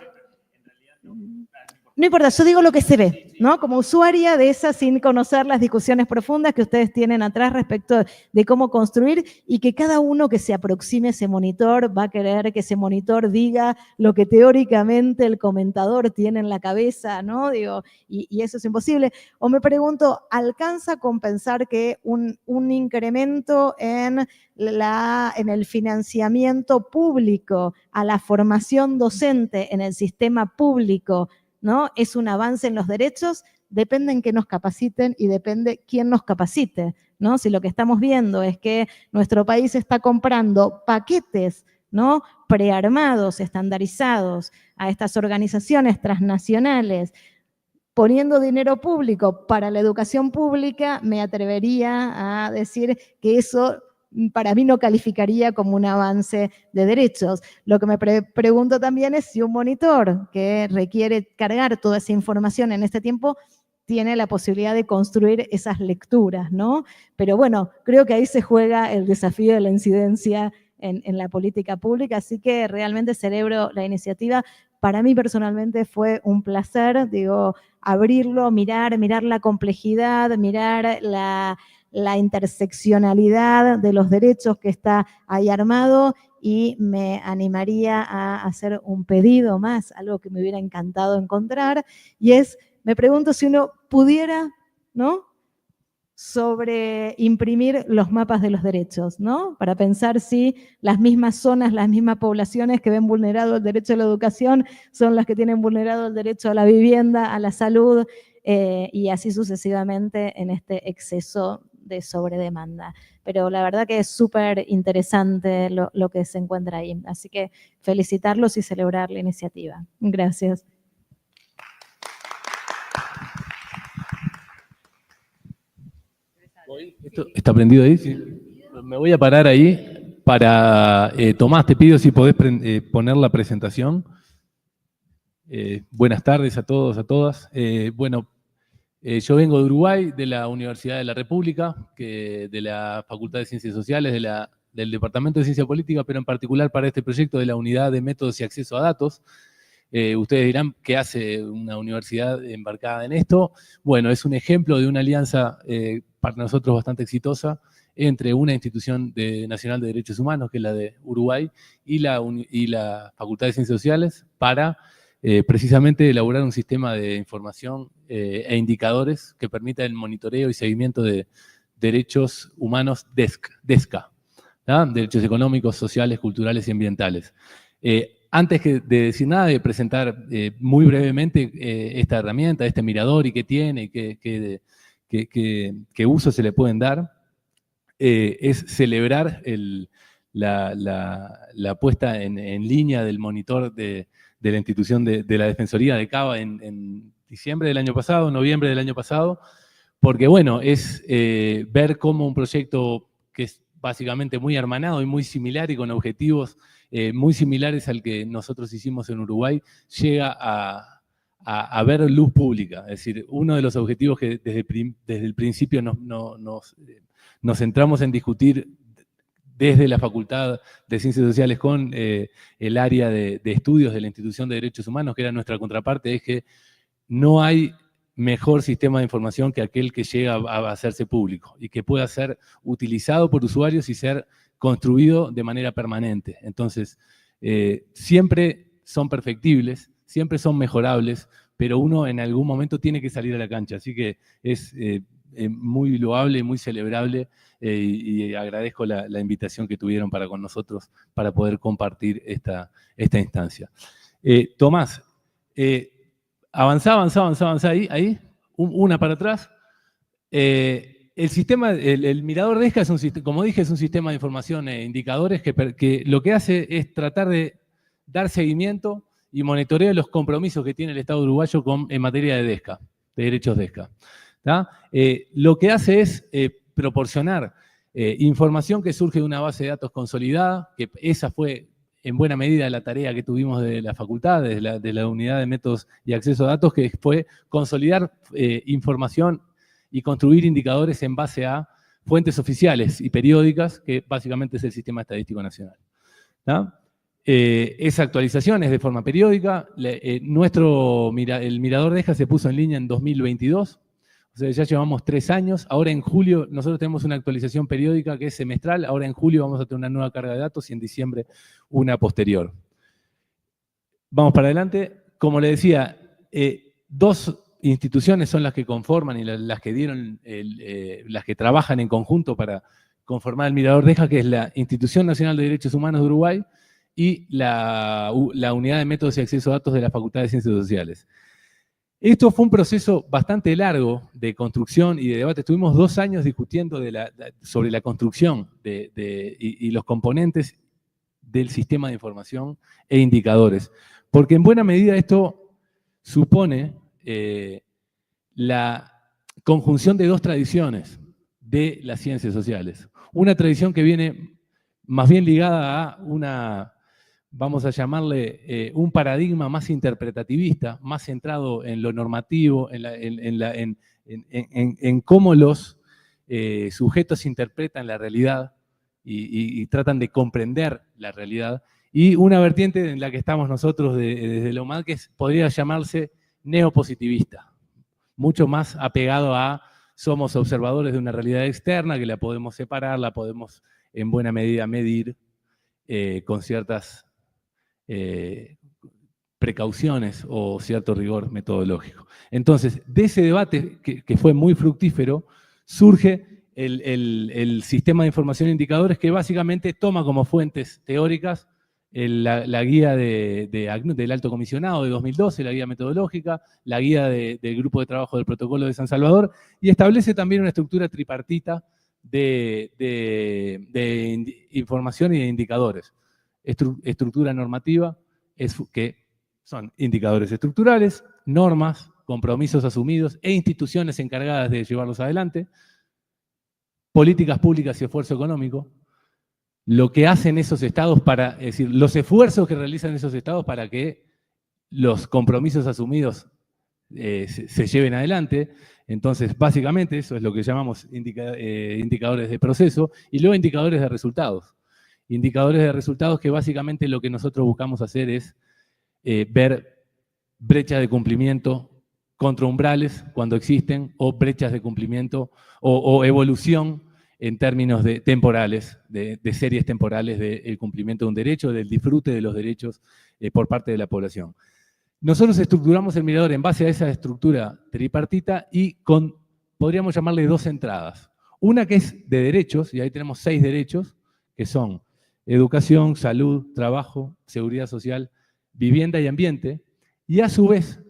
no importa, yo digo lo que se ve, ¿no? Como usuaria de esa, sin conocer las discusiones profundas que ustedes tienen atrás respecto de cómo construir, y que cada uno que se aproxime a ese monitor va a querer que ese monitor diga lo que teóricamente el comentador tiene en la cabeza, ¿no? Digo, y eso es imposible. O me pregunto, ¿alcanza a compensar que un incremento en el financiamiento público a la formación docente en el sistema público, ¿no? Es un avance en los derechos? Depende en qué nos capaciten y depende quién nos capacite, ¿no? Si lo que estamos viendo es que nuestro país está comprando paquetes, ¿no? Prearmados, estandarizados a estas organizaciones transnacionales, poniendo dinero público para la educación pública, me atrevería a decir que eso para mí no calificaría como un avance de derechos. Lo que me pregunto también es si un monitor que requiere cargar toda esa información en este tiempo tiene la posibilidad de construir esas lecturas, ¿no? Pero bueno, creo que ahí se juega el desafío de la incidencia en la política pública, así que realmente celebro la iniciativa. Para mí personalmente fue un placer, digo, abrirlo, mirar la complejidad, mirar la interseccionalidad de los derechos que está ahí armado, y me animaría a hacer un pedido más, algo que me hubiera encantado encontrar, y es, me pregunto si uno pudiera, ¿no?, sobre imprimir los mapas de los derechos, ¿no? Para pensar si las mismas zonas, las mismas poblaciones que ven vulnerado el derecho a la educación son las que tienen vulnerado el derecho a la vivienda, a la salud, y así sucesivamente en este exceso de sobredemanda. Pero la verdad que es súper interesante lo que se encuentra ahí. Así que felicitarlos y celebrar la iniciativa. Gracias. ¿Esto está prendido ahí? Sí. Me voy a parar ahí para... Tomás, te pido si podés poner la presentación. Buenas tardes a todos, a todas. Yo vengo de Uruguay, de la Universidad de la República, de la Facultad de Ciencias Sociales, del Departamento de Ciencia Política, pero en particular para este proyecto de la Unidad de Métodos y Acceso a Datos. Ustedes dirán, ¿qué hace una universidad embarcada en esto? Bueno, es un ejemplo de una alianza para nosotros bastante exitosa entre una institución nacional de derechos humanos, que es la de Uruguay, y la Facultad de Ciencias Sociales, para precisamente elaborar un sistema de información e indicadores que permita el monitoreo y seguimiento de derechos humanos DESCA, ¿tá? Derechos económicos, sociales, culturales y ambientales. Antes de decir nada, de presentar muy brevemente esta herramienta, este mirador y qué tiene y qué uso se le pueden dar, es celebrar la puesta en línea del monitor de la institución de la Defensoría de Cava en diciembre del año pasado, noviembre del año pasado, porque bueno, es ver cómo un proyecto que es básicamente muy hermanado y muy similar y con objetivos muy similares al que nosotros hicimos en Uruguay, llega a ver luz pública. Es decir, uno de los objetivos que desde el principio nos centramos en discutir desde la Facultad de Ciencias Sociales con el área de estudios de la Institución de Derechos Humanos, que era nuestra contraparte, es que no hay mejor sistema de información que aquel que llega a hacerse público y que pueda ser utilizado por usuarios y ser construido de manera permanente. Entonces, siempre son perfectibles, siempre son mejorables, pero uno en algún momento tiene que salir a la cancha. Así que es muy loable, muy celebrable, y agradezco la invitación que tuvieron para con nosotros para poder compartir esta instancia. Tomás, avanzá ahí, una para atrás. El sistema, el mirador DESCA es un sistema, como dije, es un sistema de información e indicadores que lo que hace es tratar de dar seguimiento y monitoreo de los compromisos que tiene el Estado uruguayo en materia de DESCA, de derechos DESCA. Lo que hace es proporcionar información que surge de una base de datos consolidada, que esa fue en buena medida la tarea que tuvimos de la facultad, de la Unidad de Métodos y Acceso a Datos, que fue consolidar información y construir indicadores en base a fuentes oficiales y periódicas, que básicamente es el Sistema Estadístico Nacional. Esa actualización es de forma periódica. El mirador DESCA se puso en línea en 2022, o sea, ya llevamos 3 años. Ahora en julio nosotros tenemos una actualización periódica que es semestral. Ahora en julio vamos a tener una nueva carga de datos y en diciembre una posterior. Vamos para adelante. Como le decía, 2 instituciones son las que conforman y las que dieron, las que trabajan en conjunto para conformar el mirador DESCA, que es la Institución Nacional de Derechos Humanos de Uruguay y la Unidad de Métodos y Acceso a Datos de la Facultad de Ciencias Sociales. Esto fue un proceso bastante largo de construcción y de debate. Estuvimos 2 años discutiendo sobre la construcción y los componentes del sistema de información e indicadores. Porque en buena medida esto supone la conjunción de 2 tradiciones de las ciencias sociales. Una tradición que viene más bien ligada a vamos a llamarle un paradigma más interpretativista, más centrado en lo normativo, en cómo los sujetos interpretan la realidad y tratan de comprender la realidad, y una vertiente en la que estamos nosotros desde la UMAD, que podría llamarse neopositivista, mucho más apegado a somos observadores de una realidad externa que la podemos separar, la podemos en buena medida medir con ciertas precauciones o cierto rigor metodológico. Entonces, de ese debate que fue muy fructífero, surge el sistema de información e indicadores, que básicamente toma como fuentes teóricas la guía del Alto Comisionado de 2012, la guía metodológica, la guía del Grupo de Trabajo del Protocolo de San Salvador, y establece también una estructura tripartita información y de indicadores. Estructura normativa, que son indicadores estructurales, normas, compromisos asumidos e instituciones encargadas de llevarlos adelante, políticas públicas y esfuerzo económico, lo que hacen esos estados es decir, los esfuerzos que realizan esos estados para que los compromisos asumidos se lleven adelante. Entonces, básicamente, eso es lo que llamamos indicadores de proceso, y luego indicadores de resultados. Indicadores de resultados que básicamente lo que nosotros buscamos hacer es ver brechas de cumplimiento contra umbrales cuando existen, o brechas de cumplimiento o evolución en términos de temporales, de series temporales del cumplimiento de un derecho, del disfrute de los derechos por parte de la población. Nosotros estructuramos el mirador en base a esa estructura tripartita y podríamos llamarle dos entradas. Una que es de derechos, y ahí tenemos 6 derechos, que son educación, salud, trabajo, seguridad social, vivienda y ambiente, y a su vez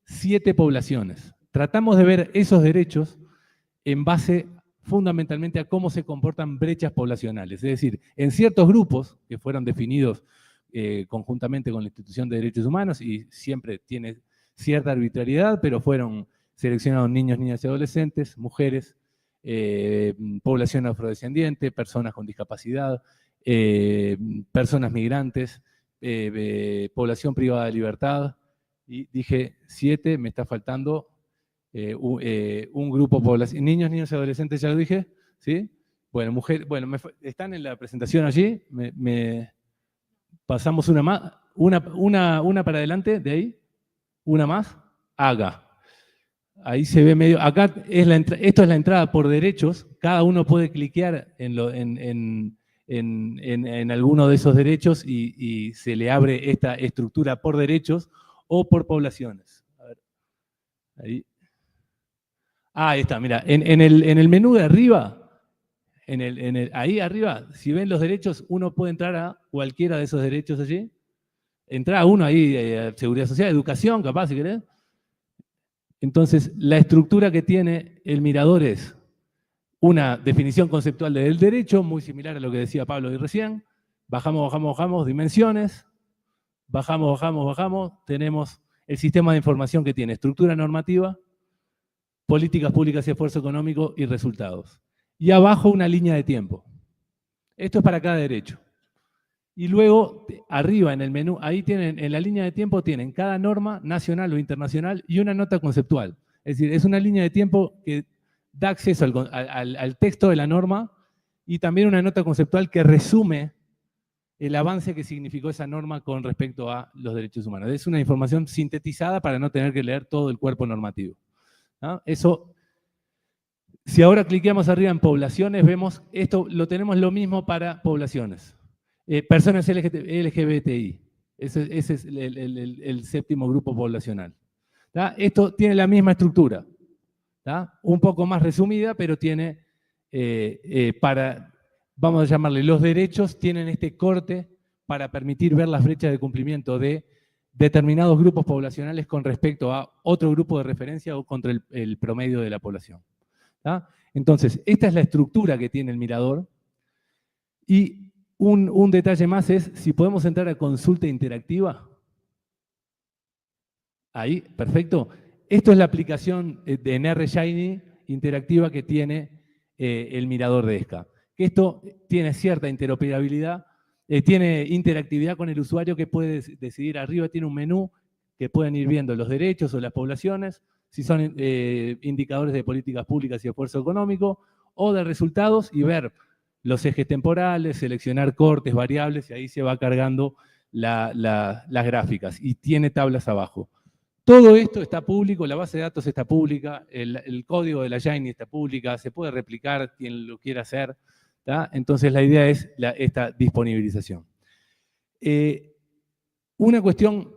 7 poblaciones. Tratamos de ver esos derechos en base fundamentalmente a cómo se comportan brechas poblacionales. Es decir, en ciertos grupos que fueron definidos conjuntamente con la Institución de Derechos Humanos, y siempre tiene cierta arbitrariedad, pero fueron seleccionados niños, niñas y adolescentes, mujeres, población afrodescendiente, personas con discapacidad, personas migrantes, población privada de libertad, y dije 7, me está faltando un grupo población, niños, niñas y adolescentes, ya lo dije, ¿sí? Bueno, mujer, bueno, están en la presentación allí, pasamos una más, una para adelante, de ahí, una más, haga. Ahí se ve medio, acá esto es la entrada por derechos, cada uno puede cliquear en alguno de esos derechos y se le abre esta estructura por derechos o por poblaciones. A ver, ahí. Ahí está, mira, en el menú de arriba, ahí arriba, si ven los derechos, uno puede entrar a cualquiera de esos derechos allí. Entra a uno ahí, seguridad social, educación, capaz, si querés. Entonces, la estructura que tiene el mirador es una definición conceptual del derecho, muy similar a lo que decía Pablo hoy recién. Bajamos, bajamos, bajamos, dimensiones. Bajamos, bajamos, bajamos. Tenemos el sistema de información que tiene estructura normativa, políticas públicas y esfuerzo económico y resultados. Y abajo una línea de tiempo. Esto es para cada derecho. Y luego, arriba en el menú, ahí tienen, en la línea de tiempo tienen cada norma nacional o internacional y una nota conceptual. Es decir, es una línea de tiempo que da acceso al texto de la norma y también una nota conceptual que resume el avance que significó esa norma con respecto a los derechos humanos. Es una información sintetizada para no tener que leer todo el cuerpo normativo, ¿no? Eso, si ahora cliqueamos arriba en poblaciones, vemos esto, lo tenemos lo mismo para poblaciones. Personas LGBTI, ese es el séptimo grupo poblacional. ¿Tá? Esto tiene la misma estructura, ¿tá? Un poco más resumida, pero tiene, vamos a llamarle, los derechos tienen este corte para permitir ver las brechas de cumplimiento de determinados grupos poblacionales con respecto a otro grupo de referencia o contra el promedio de la población. ¿Tá? Entonces, esta es la estructura que tiene el mirador. Y un detalle más es si podemos entrar a consulta interactiva. Ahí, perfecto. Esto es la aplicación de NR Shiny interactiva que tiene el mirador de ESCA. Esto tiene cierta interoperabilidad, tiene interactividad con el usuario que puede decidir. Arriba tiene un menú que pueden ir viendo los derechos o las poblaciones, si son indicadores de políticas públicas y esfuerzo económico, o de resultados, y ver los ejes temporales, seleccionar cortes, variables, y ahí se va cargando las gráficas, y tiene tablas abajo. Todo esto está público, la base de datos está pública, el código de la Shiny está pública, se puede replicar quien lo quiera hacer, ¿tá? Entonces la idea es esta disponibilización. Una cuestión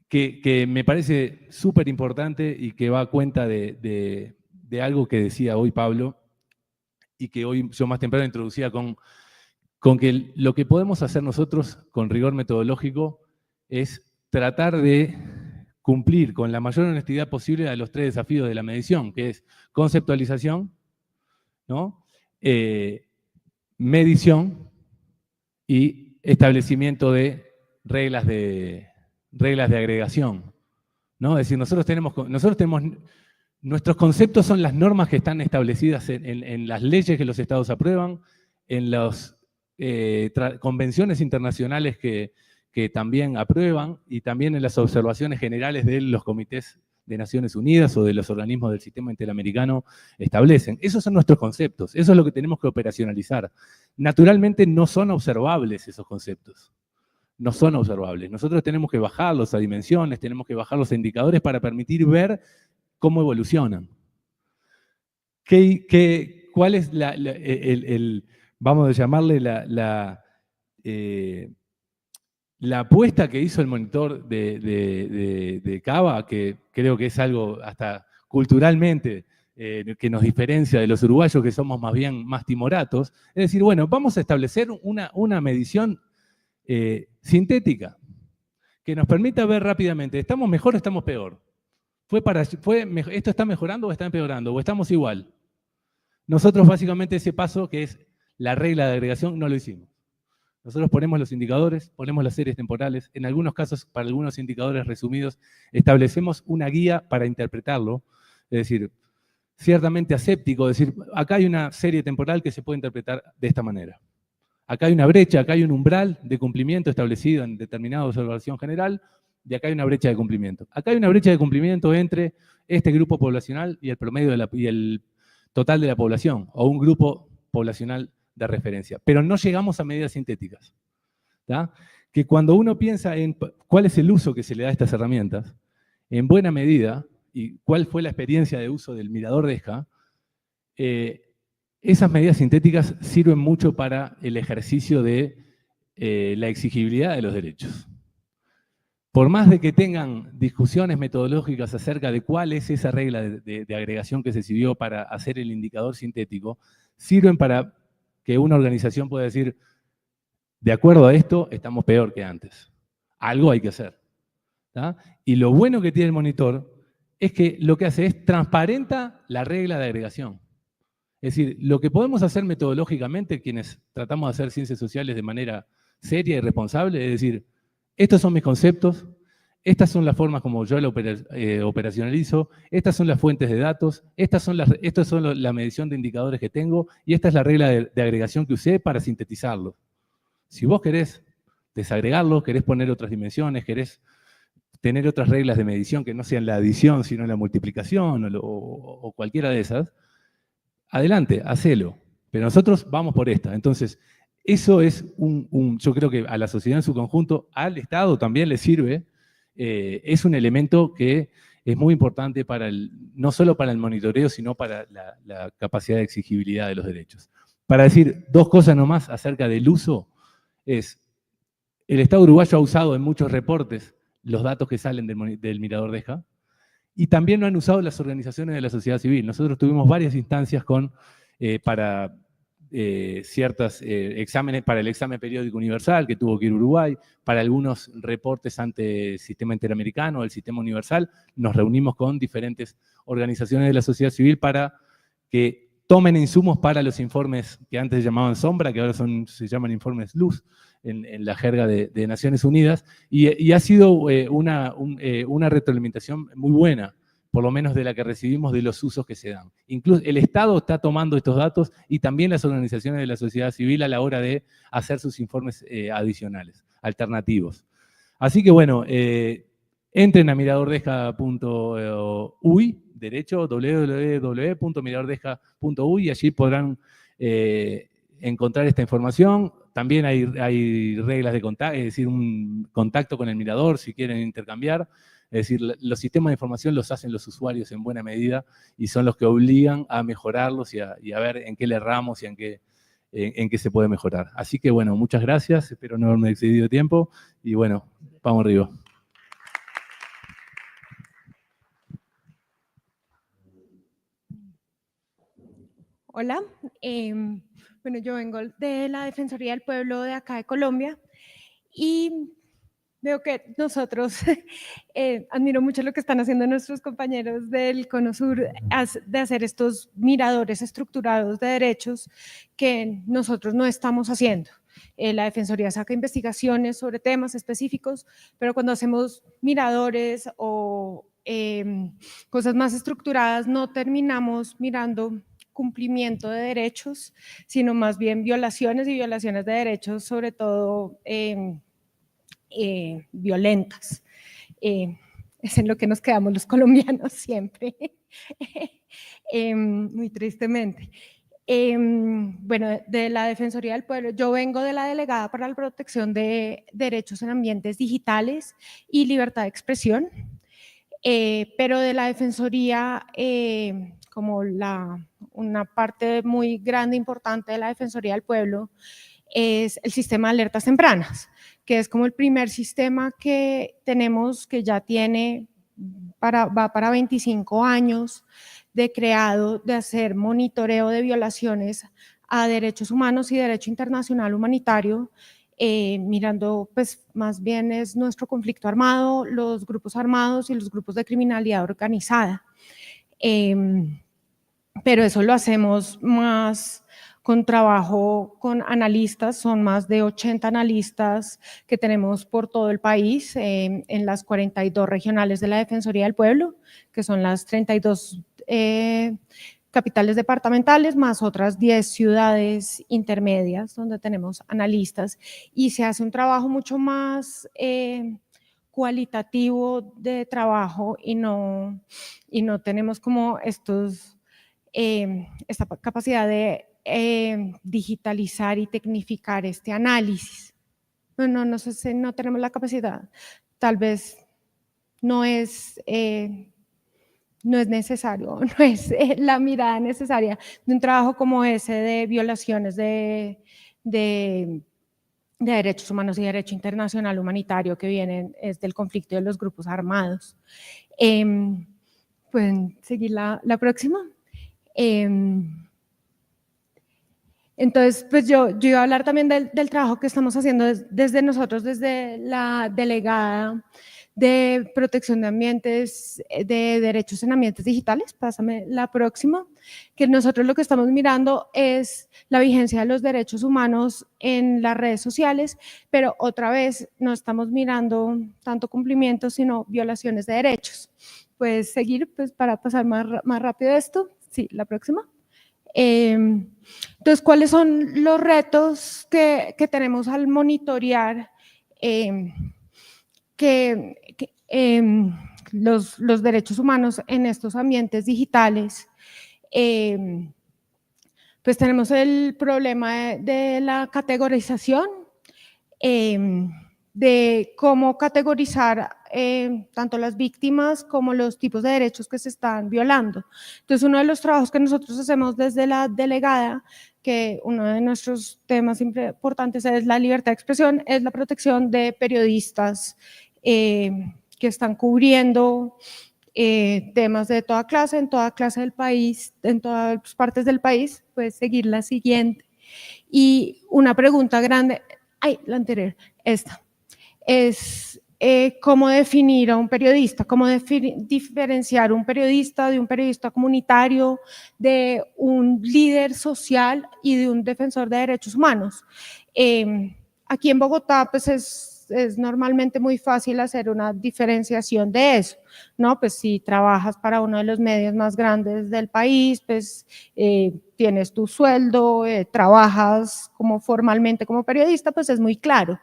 que me parece súper importante y que va a cuenta de algo que decía hoy Pablo, y que hoy yo más temprano introducía con que lo que podemos hacer nosotros con rigor metodológico es tratar de cumplir con la mayor honestidad posible a los 3 desafíos de la medición, que es conceptualización, ¿no? medición y establecimiento de reglas de agregación, ¿no? Es decir, nosotros tenemos, nuestros conceptos son las normas que están establecidas en las leyes que los estados aprueban, en las convenciones internacionales que también aprueban y también en las observaciones generales de los comités de Naciones Unidas o de los organismos del sistema interamericano establecen. Esos son nuestros conceptos, eso es lo que tenemos que operacionalizar. Naturalmente no son observables esos conceptos, no son observables. Nosotros tenemos que bajarlos a dimensiones, tenemos que bajar los indicadores para permitir ver cómo evolucionan. ¿Cuál es vamos a llamarle la apuesta que hizo el monitor de Cava, que creo que es algo hasta culturalmente que nos diferencia de los uruguayos, que somos más bien más timoratos? Es decir, bueno, vamos a establecer una medición sintética que nos permita ver rápidamente, ¿estamos mejor o estamos peor? ¿Esto está mejorando o está empeorando? ¿O estamos igual? Nosotros básicamente ese paso, que es la regla de agregación, no lo hicimos. Nosotros ponemos los indicadores, ponemos las series temporales, en algunos casos, para algunos indicadores resumidos, establecemos una guía para interpretarlo, es decir, ciertamente aséptico, es decir, acá hay una serie temporal que se puede interpretar de esta manera. Acá hay una brecha, acá hay un umbral de cumplimiento establecido en determinada observación general, y acá hay una brecha de cumplimiento. Acá hay una brecha de cumplimiento entre este grupo poblacional y el promedio y el total de la población, o un grupo poblacional de referencia. Pero no llegamos a medidas sintéticas. ¿Tá? Que cuando uno piensa en cuál es el uso que se le da a estas herramientas, en buena medida, y cuál fue la experiencia de uso del mirador de Esca, esas medidas sintéticas sirven mucho para el ejercicio de la exigibilidad de los derechos. Por más de que tengan discusiones metodológicas acerca de cuál es esa regla de agregación que se siguió para hacer el indicador sintético, sirven para que una organización pueda decir, de acuerdo a esto, estamos peor que antes. Algo hay que hacer. ¿Tá? Y lo bueno que tiene el monitor es que lo que hace es transparenta la regla de agregación. Es decir, lo que podemos hacer metodológicamente, quienes tratamos de hacer ciencias sociales de manera seria y responsable, es decir, estos son mis conceptos, estas son las formas como yo lo operacionalizo, estas son las fuentes de datos, estas son la medición de indicadores que tengo y esta es la regla de agregación que usé para sintetizarlo. Si vos querés desagregarlo, querés poner otras dimensiones, querés tener otras reglas de medición que no sean la adición, sino la multiplicación o cualquiera de esas, adelante, hacelo. Pero nosotros vamos por esta. Entonces, eso es yo creo que a la sociedad en su conjunto, al Estado también le sirve, es un elemento que es muy importante no solo para el monitoreo, sino para la capacidad de exigibilidad de los derechos. Para decir dos cosas nomás acerca del uso, el Estado uruguayo ha usado en muchos reportes los datos que salen del mirador de Esca, y también lo han usado las organizaciones de la sociedad civil. Nosotros tuvimos varias instancias para ciertos exámenes, para el examen periódico universal que tuvo que ir Uruguay, para algunos reportes ante el sistema interamericano, el sistema universal. Nos reunimos con diferentes organizaciones de la sociedad civil para que tomen insumos para los informes que antes se llamaban sombra, que ahora se llaman informes luz, en la jerga de Naciones Unidas, y ha sido una retroalimentación muy buena, por lo menos de la que recibimos de los usos que se dan. Incluso el Estado está tomando estos datos y también las organizaciones de la sociedad civil a la hora de hacer sus informes adicionales, alternativos. Así que bueno, entren a miradordesca.uy, derecho, www.miradordesca.uy, y allí podrán encontrar esta información. También hay reglas de contacto, es decir, un contacto con el mirador si quieren intercambiar. Es decir, los sistemas de información los hacen los usuarios en buena medida y son los que obligan a mejorarlos y a ver en qué le erramos y en qué se puede mejorar. Así que bueno, muchas gracias, espero no haberme excedido tiempo y bueno, vamos arriba. Hola, bueno, yo vengo de la Defensoría del Pueblo de acá de Colombia y Veo que nosotros, admiro mucho lo que están haciendo nuestros compañeros del Cono Sur, de hacer estos miradores estructurados de derechos que nosotros no estamos haciendo. La Defensoría saca investigaciones sobre temas específicos, pero cuando hacemos miradores o cosas más estructuradas, no terminamos mirando cumplimiento de derechos, sino más bien violaciones y violaciones de derechos, sobre todo violentas. Es en lo que nos quedamos los colombianos siempre, muy tristemente. Bueno, de la Defensoría del Pueblo, yo vengo de la Delegada para la Protección de Derechos en Ambientes Digitales y Libertad de Expresión, pero de la Defensoría, como una parte muy grande, importante de la Defensoría del Pueblo, es el sistema de alertas tempranas, que es como el primer sistema que tenemos, que ya tiene, va para 25 años de creado, de hacer monitoreo de violaciones a derechos humanos y derecho internacional humanitario, mirando pues más bien es nuestro conflicto armado, los grupos armados y los grupos de criminalidad organizada. Pero eso lo hacemos más con trabajo con analistas, son más de 80 analistas que tenemos por todo el país, en las 42 regionales de la Defensoría del Pueblo, que son las 32 capitales departamentales, más otras 10 ciudades intermedias donde tenemos analistas, y se hace un trabajo mucho más cualitativo de trabajo y no tenemos como esta capacidad de digitalizar y tecnificar este análisis. No sé si no tenemos la capacidad, tal vez no es necesario, no es la mirada necesaria de un trabajo como ese de violaciones de derechos humanos y derecho internacional humanitario que vienen es del conflicto de los grupos armados. ¿Pueden seguir la próxima? Entonces, pues yo iba a hablar también del trabajo que estamos haciendo desde nosotros, desde la Delegada de Protección de Ambientes, de Derechos en Ambientes Digitales. Pásame la próxima. Que nosotros lo que estamos mirando es la vigencia de los derechos humanos en las redes sociales, pero otra vez no estamos mirando tanto cumplimiento, sino violaciones de derechos. ¿Puedes seguir pues, para pasar más rápido esto? Sí, la próxima. Entonces, ¿cuáles son los retos que tenemos al monitorear los derechos humanos en estos ambientes digitales? Pues tenemos el problema de la categorización, de cómo categorizar tanto las víctimas como los tipos de derechos que se están violando. Entonces, uno de los trabajos que nosotros hacemos desde la Delegada, que uno de nuestros temas importantes es la libertad de expresión, es la protección de periodistas que están cubriendo temas de toda clase, en toda clase del país, en todas partes del país. Puedes seguir la siguiente. Y una pregunta grande, la anterior, esta, es cómo definir a un periodista, cómo diferenciar un periodista de un periodista comunitario, de un líder social y de un defensor de derechos humanos. Aquí en Bogotá, pues es normalmente muy fácil hacer una diferenciación de eso, ¿no? Pues si trabajas para uno de los medios más grandes del país, pues tienes tu sueldo, trabajas como formalmente como periodista, pues es muy claro.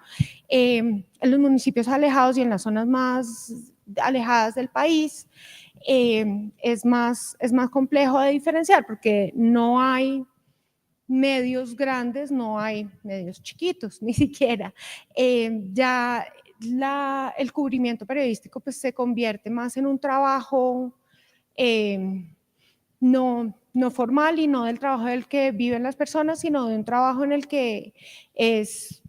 En los municipios alejados y en las zonas más alejadas del país, es más complejo de diferenciar porque no hay medios grandes, no hay medios chiquitos, ni siquiera. Ya el cubrimiento periodístico pues, se convierte más en un trabajo no formal y no del trabajo del que viven las personas, sino de un trabajo en el que es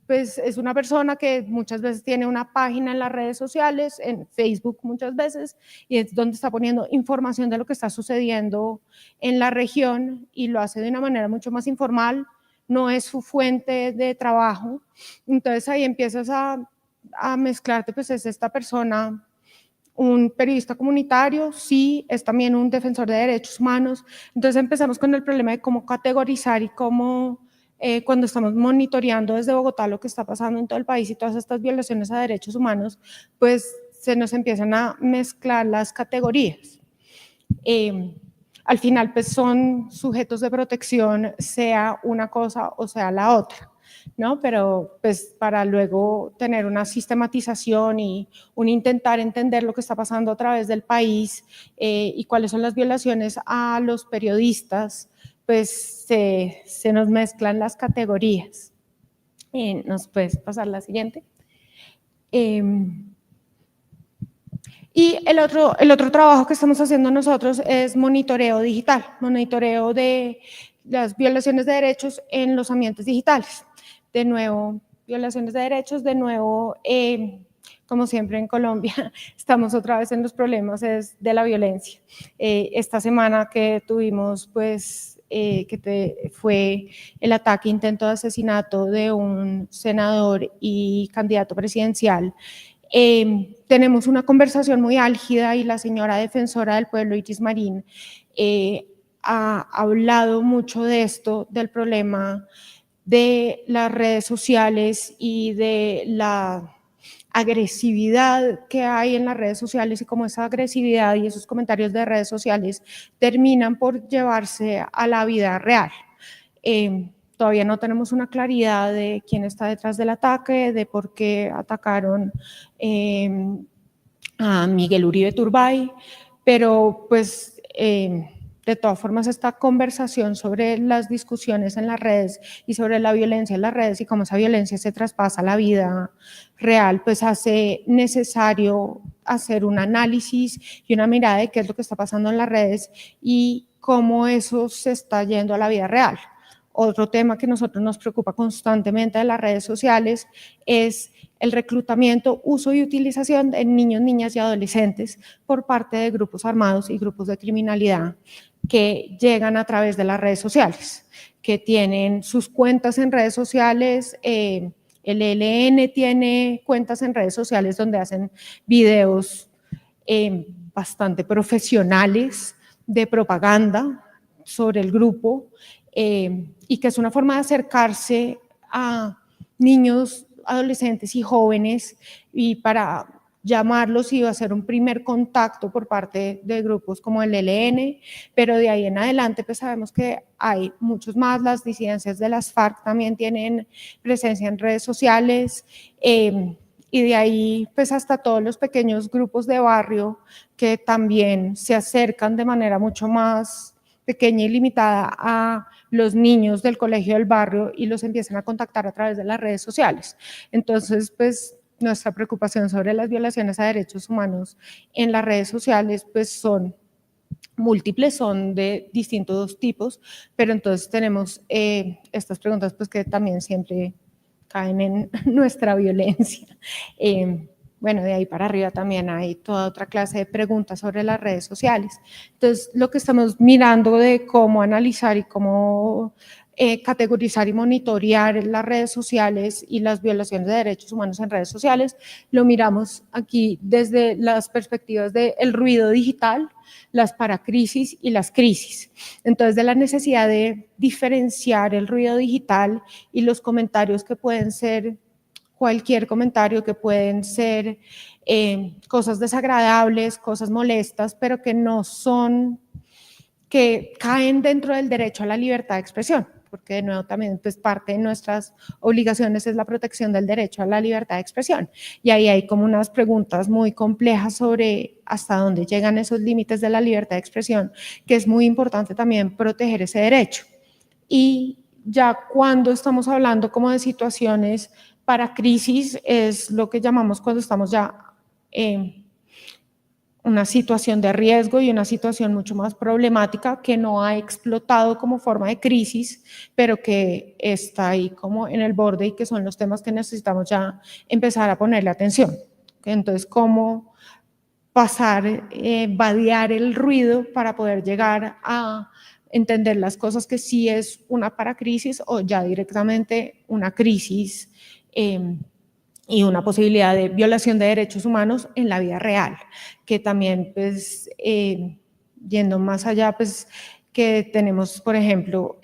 una persona que muchas veces tiene una página en las redes sociales, en Facebook muchas veces, y es donde está poniendo información de lo que está sucediendo en la región y lo hace de una manera mucho más informal, no es su fuente de trabajo. Entonces ahí empiezas a a mezclarte, pues es esta persona un periodista comunitario, sí, es también un defensor de derechos humanos. Entonces empezamos con el problema de cómo categorizar y cómo cuando estamos monitoreando desde Bogotá lo que está pasando en todo el país y todas estas violaciones a derechos humanos, pues se nos empiezan a mezclar las categorías. Al final, pues son sujetos de protección, sea una cosa o sea la otra, ¿no? Pero pues para luego tener una sistematización y un intentar entender lo que está pasando a través del país y cuáles son las violaciones a los periodistas, pues se nos mezclan las categorías. ¿Nos puedes pasar la siguiente? Y el otro trabajo que estamos haciendo nosotros es monitoreo digital, monitoreo de las violaciones de derechos en los ambientes digitales. De nuevo, violaciones de derechos, de nuevo, como siempre en Colombia, estamos otra vez en los problemas de la violencia. Esta semana que tuvimos, pues, fue el ataque, intento de asesinato de un senador y candidato presidencial. Tenemos una conversación muy álgida y la señora defensora del pueblo, Iris Marín, ha hablado mucho de esto, del problema de las redes sociales y de la agresividad que hay en las redes sociales y cómo esa agresividad y esos comentarios de redes sociales terminan por llevarse a la vida real. Todavía no tenemos una claridad de quién está detrás del ataque, de por qué atacaron a Miguel Uribe Turbay, pero pues de todas formas esta conversación sobre las discusiones en las redes y sobre la violencia en las redes y cómo esa violencia se traspasa a la vida real, pues hace necesario hacer un análisis y una mirada de qué es lo que está pasando en las redes y cómo eso se está yendo a la vida real. Otro tema que a nosotros nos preocupa constantemente de las redes sociales es el reclutamiento, uso y utilización de niños, niñas y adolescentes por parte de grupos armados y grupos de criminalidad que llegan a través de las redes sociales, que tienen sus cuentas en redes sociales. El ELN tiene cuentas en redes sociales donde hacen videos bastante profesionales de propaganda sobre el grupo, y que es una forma de acercarse a niños, adolescentes y jóvenes y para llamarlos y hacer un primer contacto por parte de grupos como el ELN, pero de ahí en adelante pues sabemos que hay muchos más. Las disidencias de las FARC también tienen presencia en redes sociales, y de ahí pues hasta todos los pequeños grupos de barrio que también se acercan de manera mucho más pequeña y limitada a los niños del colegio del barrio y los empiezan a contactar a través de las redes sociales. Entonces, pues nuestra preocupación sobre las violaciones a derechos humanos en las redes sociales pues son múltiples, son de distintos tipos, pero entonces tenemos estas preguntas pues que también siempre caen en nuestra violencia. Bueno, de ahí para arriba también hay toda otra clase de preguntas sobre las redes sociales. Entonces, lo que estamos mirando de cómo analizar y cómo categorizar y monitorear las redes sociales y las violaciones de derechos humanos en redes sociales, lo miramos aquí desde las perspectivas del ruido digital, las paracrisis y las crisis. Entonces, de la necesidad de diferenciar el ruido digital y los comentarios que pueden ser cualquier comentario, que pueden ser cosas desagradables, cosas molestas, pero que no son, que caen dentro del derecho a la libertad de expresión, porque de nuevo también pues parte de nuestras obligaciones es la protección del derecho a la libertad de expresión. Y ahí hay como unas preguntas muy complejas sobre hasta dónde llegan esos límites de la libertad de expresión, que es muy importante también proteger ese derecho. Y ya cuando estamos hablando como de situaciones para crisis, es lo que llamamos cuando estamos ya en una situación de riesgo y una situación mucho más problemática que no ha explotado como forma de crisis, pero que está ahí como en el borde y que son los temas que necesitamos ya empezar a ponerle atención. Entonces, ¿cómo pasar, vadear el ruido para poder llegar a entender las cosas que sí es una paracrisis o ya directamente una crisis y una posibilidad de violación de derechos humanos en la vida real, que también, pues, yendo más allá, pues, que tenemos, por ejemplo,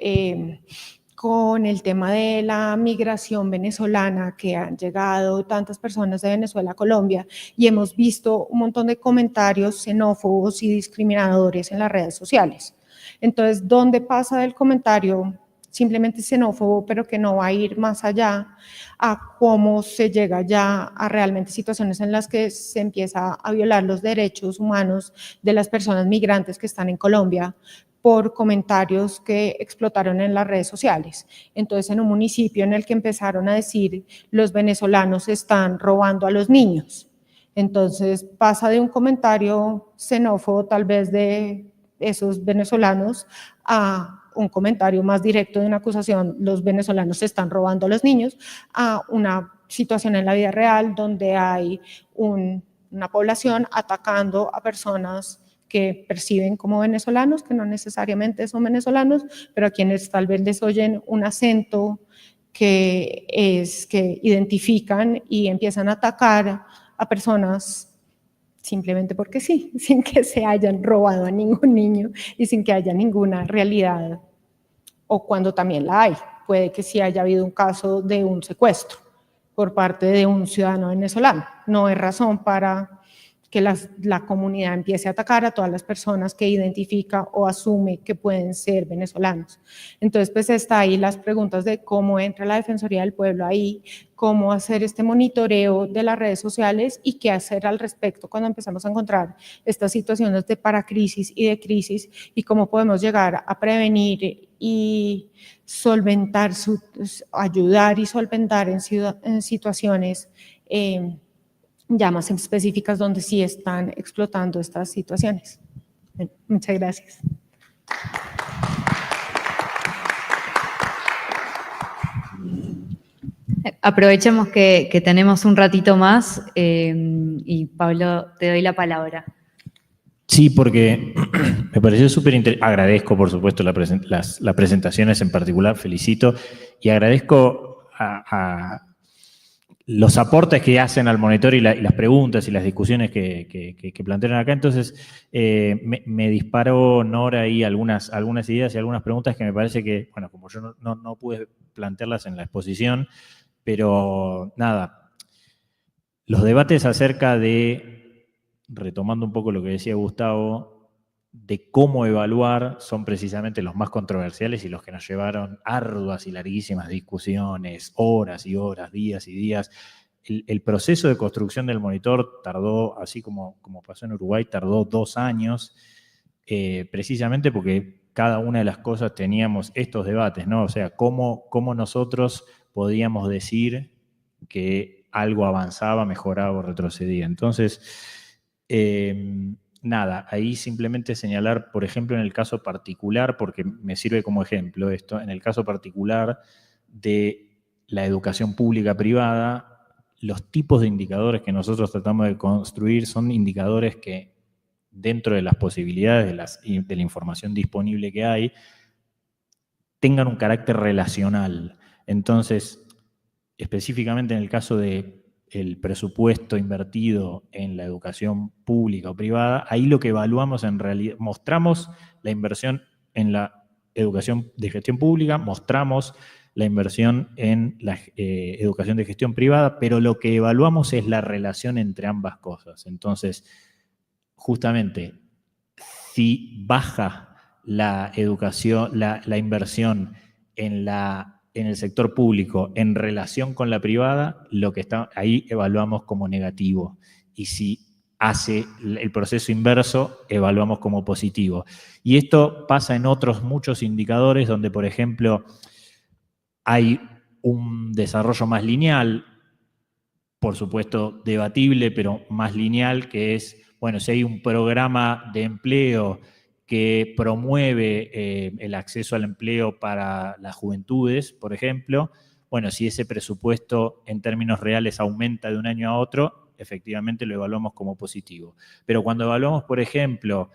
con el tema de la migración venezolana, que han llegado tantas personas de Venezuela a Colombia y hemos visto un montón de comentarios xenófobos y discriminadores en las redes sociales. Entonces, ¿dónde pasa del comentario simplemente xenófobo, pero que no va a ir más allá a cómo se llega ya a realmente situaciones en las que se empieza a violar los derechos humanos de las personas migrantes que están en Colombia por comentarios que explotaron en las redes sociales? Entonces, en un municipio en el que empezaron a decir los venezolanos están robando a los niños, entonces pasa de un comentario xenófobo tal vez de esos venezolanos a un comentario más directo de una acusación, los venezolanos están robando a los niños, a una situación en la vida real donde hay una población atacando a personas que perciben como venezolanos, que no necesariamente son venezolanos, pero a quienes tal vez les oyen un acento que identifican y empiezan a atacar a personas simplemente porque sí, sin que se hayan robado a ningún niño y sin que haya ninguna realidad, o cuando también la hay. Puede que sí haya habido un caso de un secuestro por parte de un ciudadano venezolano. No es razón para que la comunidad empiece a atacar a todas las personas que identifica o asume que pueden ser venezolanos. Entonces, pues está ahí las preguntas de cómo entra la Defensoría del Pueblo ahí, cómo hacer este monitoreo de las redes sociales y qué hacer al respecto cuando empezamos a encontrar estas situaciones de paracrisis y de crisis, y cómo podemos llegar a prevenir y solventar, ayudar y solventar en situaciones ya más específicas donde sí están explotando estas situaciones. Muchas gracias. Aprovechemos que tenemos un ratito más y Pablo, te doy la palabra. Sí, porque me pareció súper interesante. Agradezco, por supuesto, las presentaciones en particular, felicito, y agradezco a los aportes que hacen al monitor y las preguntas y las discusiones que plantearon acá. Entonces, me disparó Nora ahí algunas ideas y algunas preguntas que me parece que, bueno, como yo no pude plantearlas en la exposición, pero nada, los debates acerca de, retomando un poco lo que decía Gustavo, de cómo evaluar son precisamente los más controversiales y los que nos llevaron arduas y larguísimas discusiones, horas y horas, días y días. El proceso de construcción del monitor tardó, así como pasó en Uruguay, tardó 2 años, precisamente porque cada una de las cosas teníamos estos debates, ¿no? O sea, cómo nosotros podíamos decir que algo avanzaba, mejoraba o retrocedía. Entonces, nada, ahí simplemente señalar, por ejemplo, en el caso particular, porque me sirve como ejemplo esto, en el caso particular de la educación pública privada, los tipos de indicadores que nosotros tratamos de construir son indicadores que, dentro de las posibilidades de la información disponible que hay, tengan un carácter relacional. Entonces, específicamente en el caso de el presupuesto invertido en la educación pública o privada, ahí lo que evaluamos en realidad, mostramos la inversión en la educación de gestión pública, mostramos la inversión en la educación de gestión privada, pero lo que evaluamos es la relación entre ambas cosas. Entonces, justamente, si baja la educación, la inversión en el sector público en relación con la privada, lo que está ahí evaluamos como negativo. Y si hace el proceso inverso, evaluamos como positivo. Y esto pasa en otros muchos indicadores donde, por ejemplo, hay un desarrollo más lineal, por supuesto debatible, pero más lineal, que es, bueno, si hay un programa de empleo que promueve el acceso al empleo para las juventudes, por ejemplo, bueno, si ese presupuesto en términos reales aumenta de un año a otro, efectivamente lo evaluamos como positivo. Pero cuando evaluamos, por ejemplo,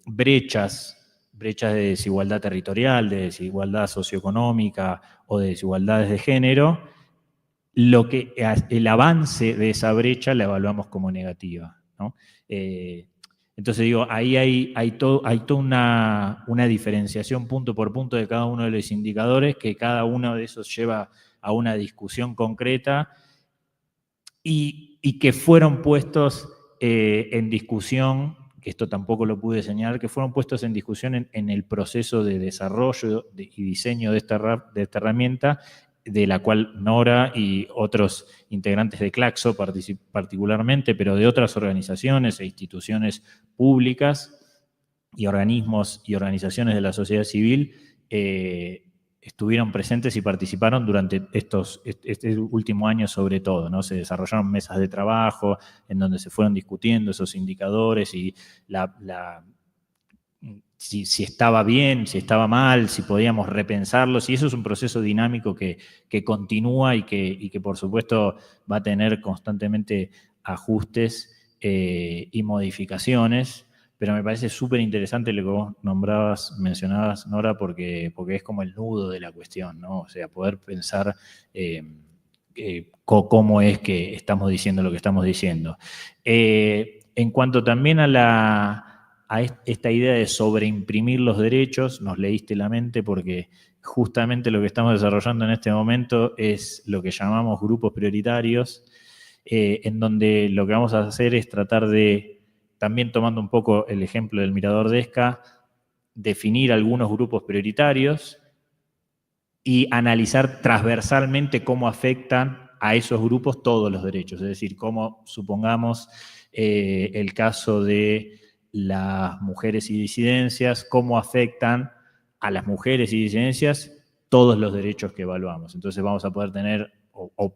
brechas de desigualdad territorial, de desigualdad socioeconómica o de desigualdades de género, el avance de esa brecha la evaluamos como negativa, ¿no? Entonces digo, ahí hay toda una diferenciación punto por punto de cada uno de los indicadores, que cada uno de esos lleva a una discusión concreta y que fueron puestos en discusión, que esto tampoco lo pude señalar, que fueron puestos en discusión en el proceso de desarrollo y diseño de esta herramienta, de la cual Nora y otros integrantes de Claxo particularmente, pero de otras organizaciones e instituciones públicas y organismos y organizaciones de la sociedad civil estuvieron presentes y participaron durante este último año sobre todo, ¿no? Se desarrollaron mesas de trabajo en donde se fueron discutiendo esos indicadores y si estaba bien, si estaba mal, si podíamos repensarlos, y eso es un proceso dinámico que continúa y que por supuesto va a tener constantemente ajustes y modificaciones, pero me parece súper interesante lo que vos mencionabas, Nora, porque es como el nudo de la cuestión, ¿no? O sea, poder pensar cómo es que estamos diciendo lo que estamos diciendo. En cuanto también a esta idea de sobreimprimir los derechos, nos leíste la mente porque justamente lo que estamos desarrollando en este momento es lo que llamamos grupos prioritarios, en donde lo que vamos a hacer es tratar de, también tomando un poco el ejemplo del Mirador de Esca, definir algunos grupos prioritarios y analizar transversalmente cómo afectan a esos grupos todos los derechos. Es decir, cómo, supongamos, el caso de las mujeres y disidencias, cómo afectan a las mujeres y disidencias todos los derechos que evaluamos. Entonces vamos a poder tener, o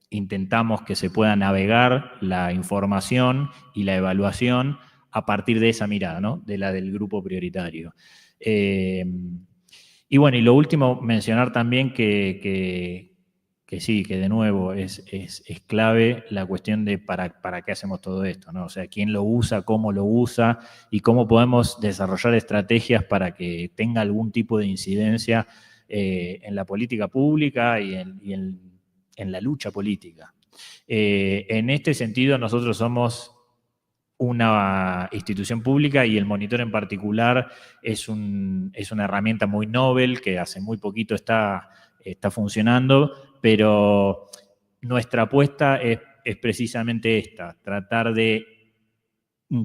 intentamos que se pueda navegar la información y la evaluación a partir de esa mirada, ¿no? De la del grupo prioritario. Y bueno, y lo último, mencionar también que sí, que de nuevo es clave la cuestión de para qué hacemos todo esto, ¿no? O sea, quién lo usa, cómo lo usa y cómo podemos desarrollar estrategias para que tenga algún tipo de incidencia en la política pública y en la lucha política. En este sentido, nosotros somos una institución pública y el monitor en particular es una herramienta muy novel que hace muy poquito está funcionando, pero nuestra apuesta es precisamente esta, tratar de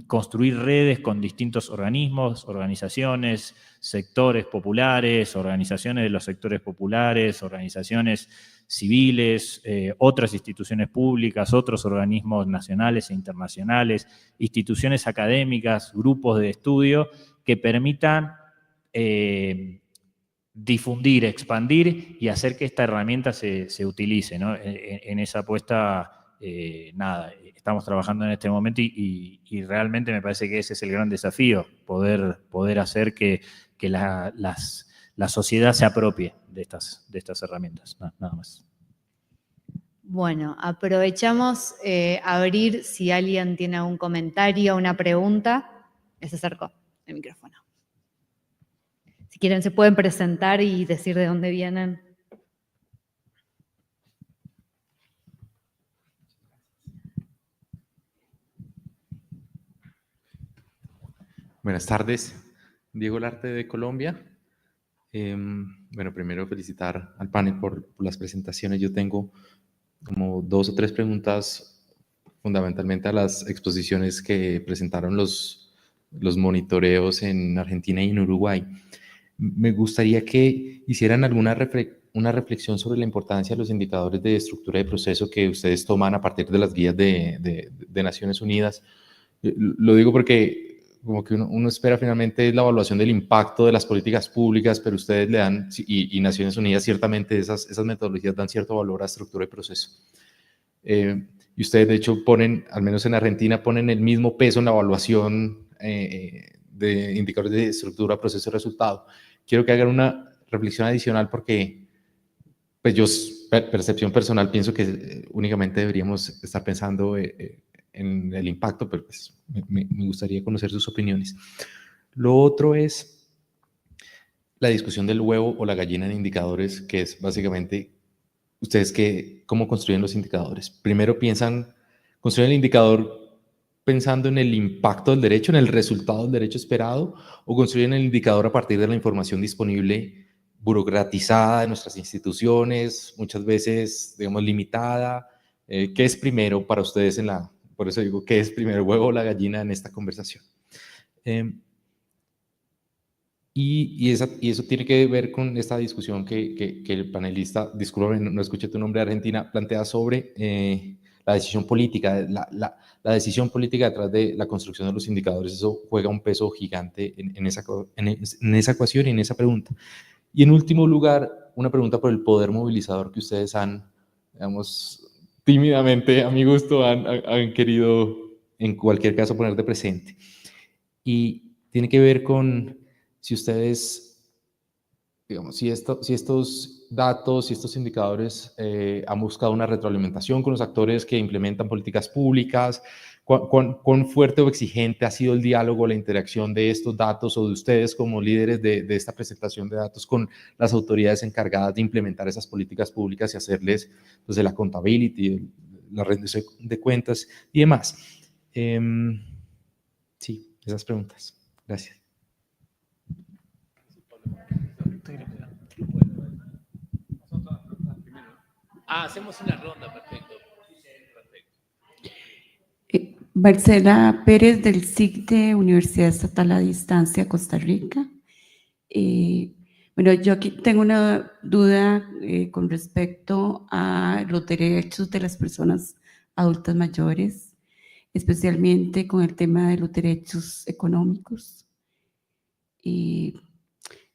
construir redes con distintos organismos, organizaciones, sectores populares, organizaciones de los sectores populares, organizaciones civiles, otras instituciones públicas, otros organismos nacionales e internacionales, instituciones académicas, grupos de estudio que permitan difundir, expandir y hacer que esta herramienta se utilice, ¿no? En esa apuesta, nada, estamos trabajando en este momento y realmente me parece que ese es el gran desafío, poder hacer que la sociedad se apropie de estas herramientas, nada más. Bueno, aprovechamos abrir si alguien tiene algún comentario, una pregunta. Se acercó el micrófono. Si quieren se pueden presentar y decir de dónde vienen. Buenas tardes, Diego Larte de Colombia. Bueno, primero felicitar al panel por las presentaciones. Yo tengo como 2 o 3 preguntas fundamentalmente a las exposiciones que presentaron los monitoreos en Argentina y en Uruguay. Me gustaría que hicieran una reflexión sobre la importancia de los indicadores de estructura de proceso que ustedes toman a partir de las guías de Naciones Unidas. Lo digo porque como que uno espera finalmente la evaluación del impacto de las políticas públicas, pero ustedes le dan, y Naciones Unidas ciertamente esas metodologías dan cierto valor a estructura de proceso. Y ustedes de hecho ponen, al menos en Argentina, ponen el mismo peso en la evaluación de indicadores de estructura, proceso y resultado. Quiero que hagan una reflexión adicional porque pues yo, percepción personal, pienso que únicamente deberíamos estar pensando en el impacto, pero pues me gustaría conocer sus opiniones. Lo otro es la discusión del huevo o la gallina de indicadores, que es básicamente ¿ustedes cómo construyen los indicadores? Primero construyen el indicador pensando en el impacto del derecho, en el resultado del derecho esperado, o construyen el indicador a partir de la información disponible, burocratizada de nuestras instituciones, muchas veces, digamos, limitada. ¿Qué es primero para ustedes por eso digo, ¿qué es primero, el huevo o la gallina en esta conversación? Y eso tiene que ver con esta discusión que el panelista, discúlpame, no escuché tu nombre, de Argentina, plantea sobre la decisión política, la decisión política detrás de la construcción de los indicadores. Eso juega un peso gigante en esa ecuación y en esa pregunta. Y en último lugar, una pregunta por el poder movilizador que ustedes han, digamos, tímidamente, a mi gusto, han querido en cualquier caso poner de presente. Y tiene que ver con si ustedes, digamos, si estos datos, si estos indicadores han buscado una retroalimentación con los actores que implementan políticas públicas, cuán fuerte o exigente ha sido el diálogo, la interacción de estos datos o de ustedes como líderes de esta presentación de datos con las autoridades encargadas de implementar esas políticas públicas y hacerles, pues, la accountability, la rendición de cuentas y demás. Sí, esas preguntas. Gracias. Hacemos una ronda, perfecto. Marcela Pérez del SIC de Universidad Estatal a Distancia, Costa Rica. Bueno, yo aquí tengo una duda con respecto a los derechos de las personas adultas mayores, especialmente con el tema de los derechos económicos.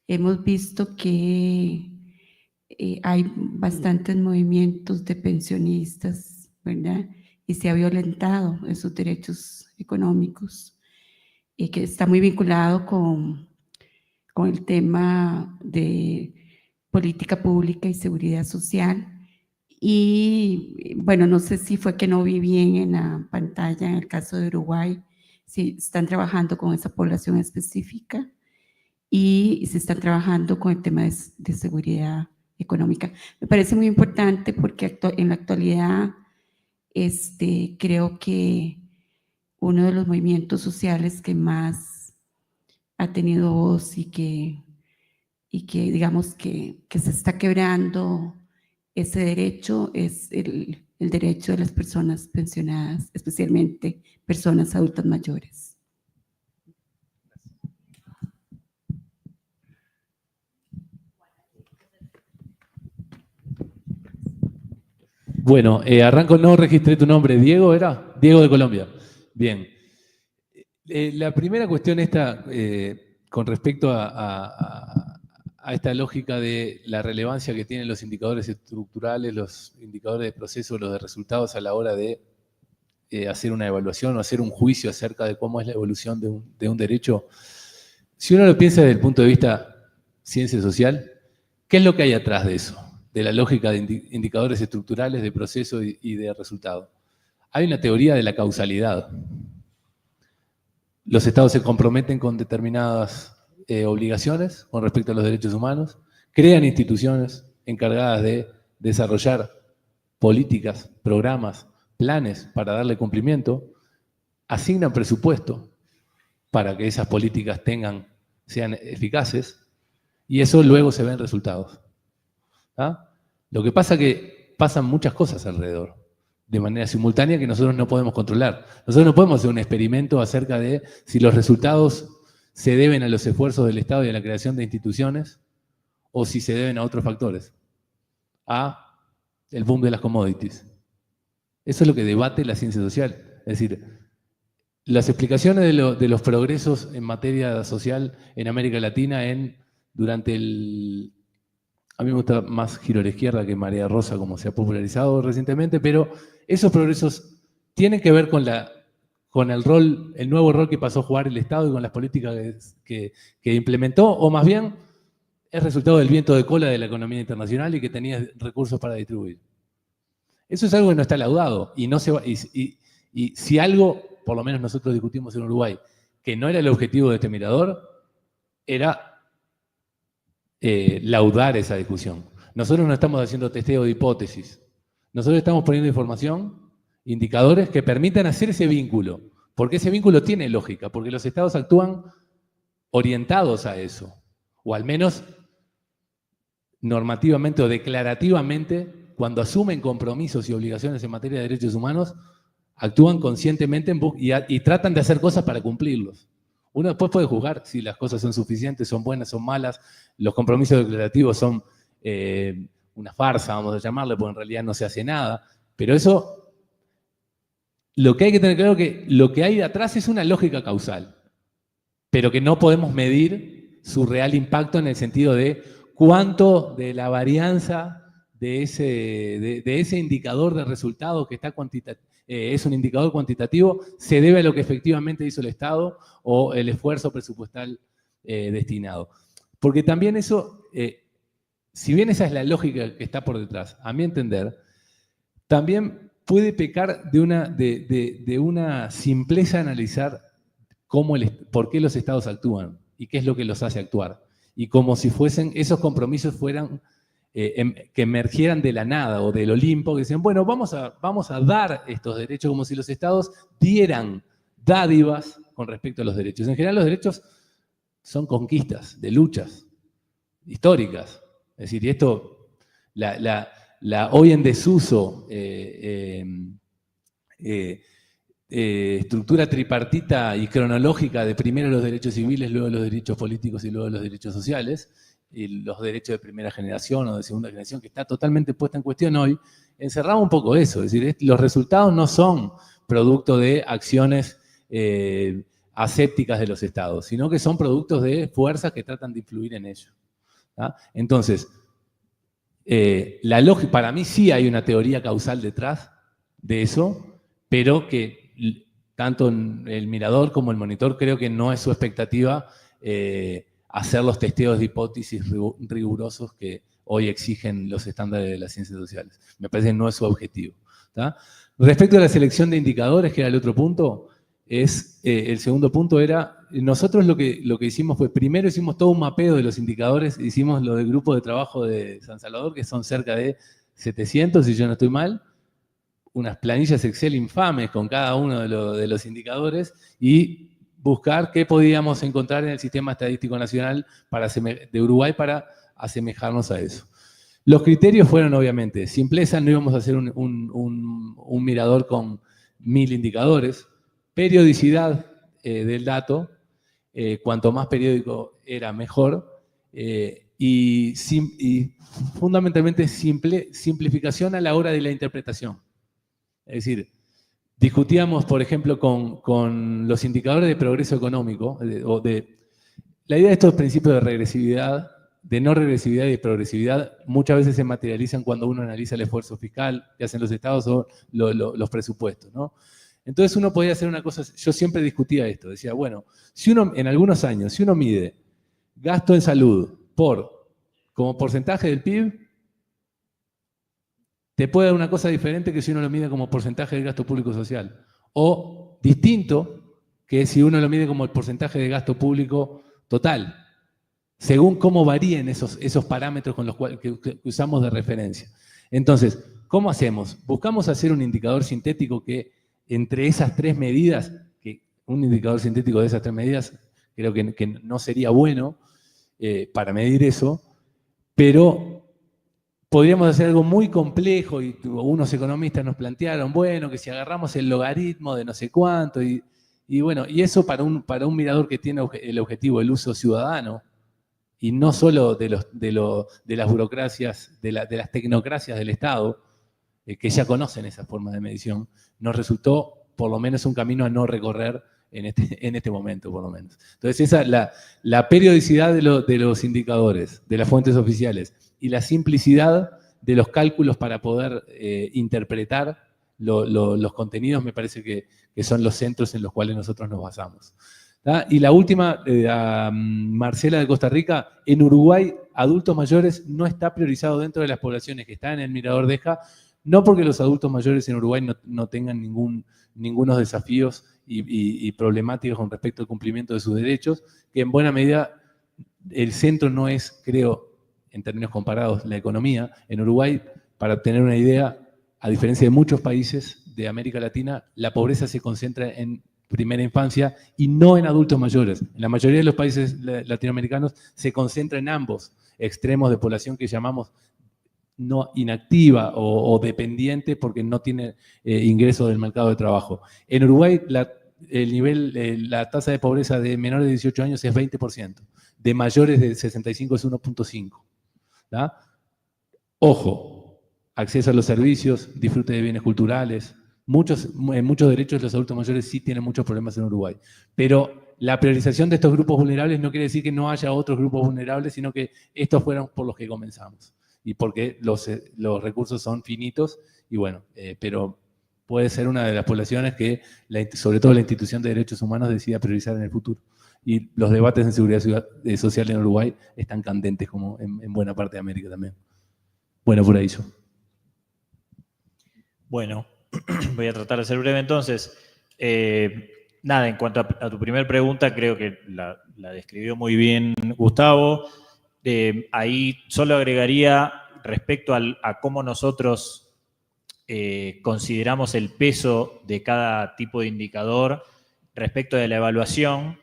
Hemos visto que hay bastantes movimientos de pensionistas, ¿verdad? Y se ha violentado esos derechos económicos, que está muy vinculado con el tema de política pública y seguridad social. Y bueno, no sé si fue que no vi bien en la pantalla, en el caso de Uruguay, si están trabajando con esa población específica y si están trabajando con el tema de seguridad económica. Me parece muy importante porque en la actualidad creo que uno de los movimientos sociales que más ha tenido voz y que digamos que se está quebrando ese derecho es el derecho de las personas pensionadas, especialmente personas adultas mayores. Bueno, arranco, no registré tu nombre. ¿Diego era? Diego de Colombia. Bien. La primera cuestión esta, con respecto a esta lógica de la relevancia que tienen los indicadores estructurales, los indicadores de proceso, los de resultados a la hora de hacer una evaluación o hacer un juicio acerca de cómo es la evolución de un derecho. Si uno lo piensa desde el punto de vista ciencia social, ¿qué es lo que hay atrás de eso? De la lógica de indicadores estructurales, de proceso y de resultado. Hay una teoría de la causalidad. Los estados se comprometen con determinadas obligaciones con respecto a los derechos humanos, crean instituciones encargadas de desarrollar políticas, programas, planes para darle cumplimiento, asignan presupuesto para que esas políticas sean eficaces y eso luego se ve en resultados. ¿Ah? Lo que pasa es que pasan muchas cosas alrededor, de manera simultánea que nosotros no podemos controlar. Nosotros no podemos hacer un experimento acerca de si los resultados se deben a los esfuerzos del Estado y a la creación de instituciones o si se deben a otros factores. A el boom de las commodities. Eso es lo que debate la ciencia social. Es decir, las explicaciones de los progresos en materia social en América Latina durante el... A mí me gusta más Giro a la Izquierda que Marea Rosa, como se ha popularizado recientemente, pero esos progresos tienen que ver con el nuevo rol que pasó a jugar el Estado y con las políticas que implementó, o más bien es resultado del viento de cola de la economía internacional y que tenía recursos para distribuir. Eso es algo que no está laudado y si algo, por lo menos nosotros discutimos en Uruguay, que no era el objetivo de este mirador, era laudar esa discusión. Nosotros no estamos haciendo testeo de hipótesis. Nosotros estamos poniendo información, indicadores que permitan hacer ese vínculo. Porque ese vínculo tiene lógica, porque los estados actúan orientados a eso. O al menos normativamente o declarativamente, cuando asumen compromisos y obligaciones en materia de derechos humanos, actúan conscientemente y tratan de hacer cosas para cumplirlos. Uno después puede juzgar si las cosas son suficientes, son buenas, son malas, los compromisos declarativos son una farsa, vamos a llamarle, porque en realidad no se hace nada. Pero eso, lo que hay que tener claro es que lo que hay atrás es una lógica causal, pero que no podemos medir su real impacto en el sentido de cuánto de la varianza de ese indicador de resultados que está es un indicador cuantitativo, se debe a lo que efectivamente hizo el Estado o el esfuerzo presupuestal destinado. Porque también eso, si bien esa es la lógica que está por detrás, a mi entender, también puede pecar de una simpleza analizar por qué los Estados actúan y qué es lo que los hace actuar. Y como si esos compromisos fueran que emergieran de la nada o del Olimpo, que dicen, bueno, vamos a dar estos derechos como si los Estados dieran dádivas con respecto a los derechos. En general los derechos son conquistas, de luchas históricas. Es decir, y esto, la hoy en desuso estructura tripartita y cronológica de primero los derechos civiles, luego los derechos políticos y luego los derechos sociales, y los derechos de primera generación o de segunda generación, que está totalmente puesta en cuestión hoy, encerraba un poco eso. Es decir, los resultados no son producto de acciones asépticas de los estados, sino que son productos de fuerzas que tratan de influir en ello. ¿Tá? Entonces, la lógica, para mí sí hay una teoría causal detrás de eso, pero que tanto el mirador como el monitor creo que no es su expectativa hacer los testeos de hipótesis rigurosos que hoy exigen los estándares de las ciencias sociales. Me parece que no es su objetivo. ¿Tá? Respecto a la selección de indicadores, que era el otro punto, el segundo punto era, nosotros lo que hicimos fue, primero hicimos todo un mapeo de los indicadores, hicimos lo del grupo de trabajo de San Salvador, que son cerca de 700, si yo no estoy mal, unas planillas Excel infames con cada uno de los indicadores y buscar qué podíamos encontrar en el Sistema Estadístico Nacional de Uruguay para asemejarnos a eso. Los criterios fueron, obviamente, simpleza, no íbamos a hacer un mirador con 1000 indicadores, periodicidad del dato, cuanto más periódico era mejor, y fundamentalmente simplificación a la hora de la interpretación. Es decir, discutíamos, por ejemplo, con los indicadores de progreso económico, la idea de estos principios de regresividad, de no regresividad y de progresividad, muchas veces se materializan cuando uno analiza el esfuerzo fiscal que hacen los estados o los presupuestos, ¿no? Entonces uno podía hacer una cosa, yo siempre discutía esto, decía, bueno, si uno, en algunos años, si uno mide gasto en salud como porcentaje del PIB, te puede dar una cosa diferente que si uno lo mide como porcentaje del gasto público social. O distinto que si uno lo mide como el porcentaje de gasto público total, según cómo varíen esos parámetros con los cuales que usamos de referencia. Entonces, ¿cómo hacemos? Buscamos hacer un indicador sintético que entre esas tres medidas, que un indicador sintético de esas tres medidas creo que no sería bueno para medir eso, pero podríamos hacer algo muy complejo y unos economistas nos plantearon, bueno, que si agarramos el logaritmo de no sé cuánto y bueno, y eso para un mirador que tiene el objetivo del uso ciudadano y no solo de las burocracias, de las tecnocracias del Estado, que ya conocen esa forma de medición, nos resultó por lo menos un camino a no recorrer en este momento, por lo menos. Entonces, la periodicidad de los indicadores, de las fuentes oficiales, y la simplicidad de los cálculos para poder interpretar los contenidos, me parece que son los centros en los cuales nosotros nos basamos. ¿Tá? Y la última, Marcela de Costa Rica, en Uruguay, adultos mayores no está priorizado dentro de las poblaciones que están en el mirador DEJA, no porque los adultos mayores en Uruguay no tengan ningunos desafíos y problemáticas con respecto al cumplimiento de sus derechos, que en buena medida el centro no es, creo, en términos comparados la economía, en Uruguay, para tener una idea, a diferencia de muchos países de América Latina, la pobreza se concentra en primera infancia y no en adultos mayores. En la mayoría de los países latinoamericanos se concentra en ambos extremos de población que llamamos no inactiva o dependiente porque no tiene ingresos del mercado de trabajo. En Uruguay la tasa de pobreza de menores de 18 años es 20%, de mayores de 65 es 1.5%. Ojo, acceso a los servicios, disfrute de bienes culturales. En muchos derechos los adultos mayores sí tienen muchos problemas en Uruguay. Pero la priorización de estos grupos vulnerables no quiere decir que no haya otros grupos vulnerables, sino que estos fueron por los que comenzamos. Y porque los recursos son finitos, y bueno, pero puede ser una de las poblaciones que, sobre todo la institución de derechos humanos, decida priorizar en el futuro. Y los debates en seguridad social en Uruguay están candentes, como en buena parte de América también. Bueno, por ahí yo. Bueno, voy a tratar de ser breve entonces. Nada, en cuanto a tu primera pregunta, creo que la describió muy bien Gustavo. Ahí solo agregaría respecto a cómo nosotros consideramos el peso de cada tipo de indicador respecto de la evaluación.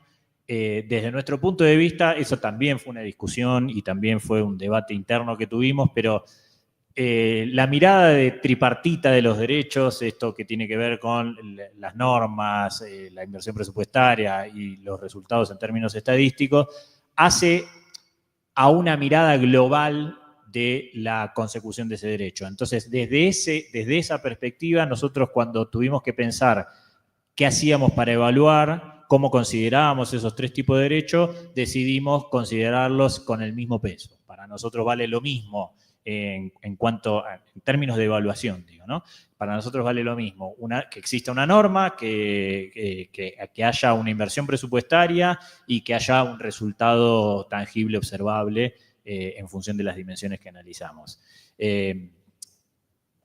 Desde nuestro punto de vista, eso también fue una discusión y también fue un debate interno que tuvimos, pero la mirada de tripartita de los derechos, esto que tiene que ver con las normas, la inversión presupuestaria y los resultados en términos estadísticos, hace a una mirada global de la consecución de ese derecho. Entonces, desde esa perspectiva, nosotros cuando tuvimos que pensar qué hacíamos para evaluar, cómo considerábamos esos tres tipos de derechos, decidimos considerarlos con el mismo peso. Para nosotros vale lo mismo en términos de evaluación, digo, ¿no? Para nosotros vale lo mismo que exista una norma, que haya una inversión presupuestaria y que haya un resultado tangible, observable, en función de las dimensiones que analizamos.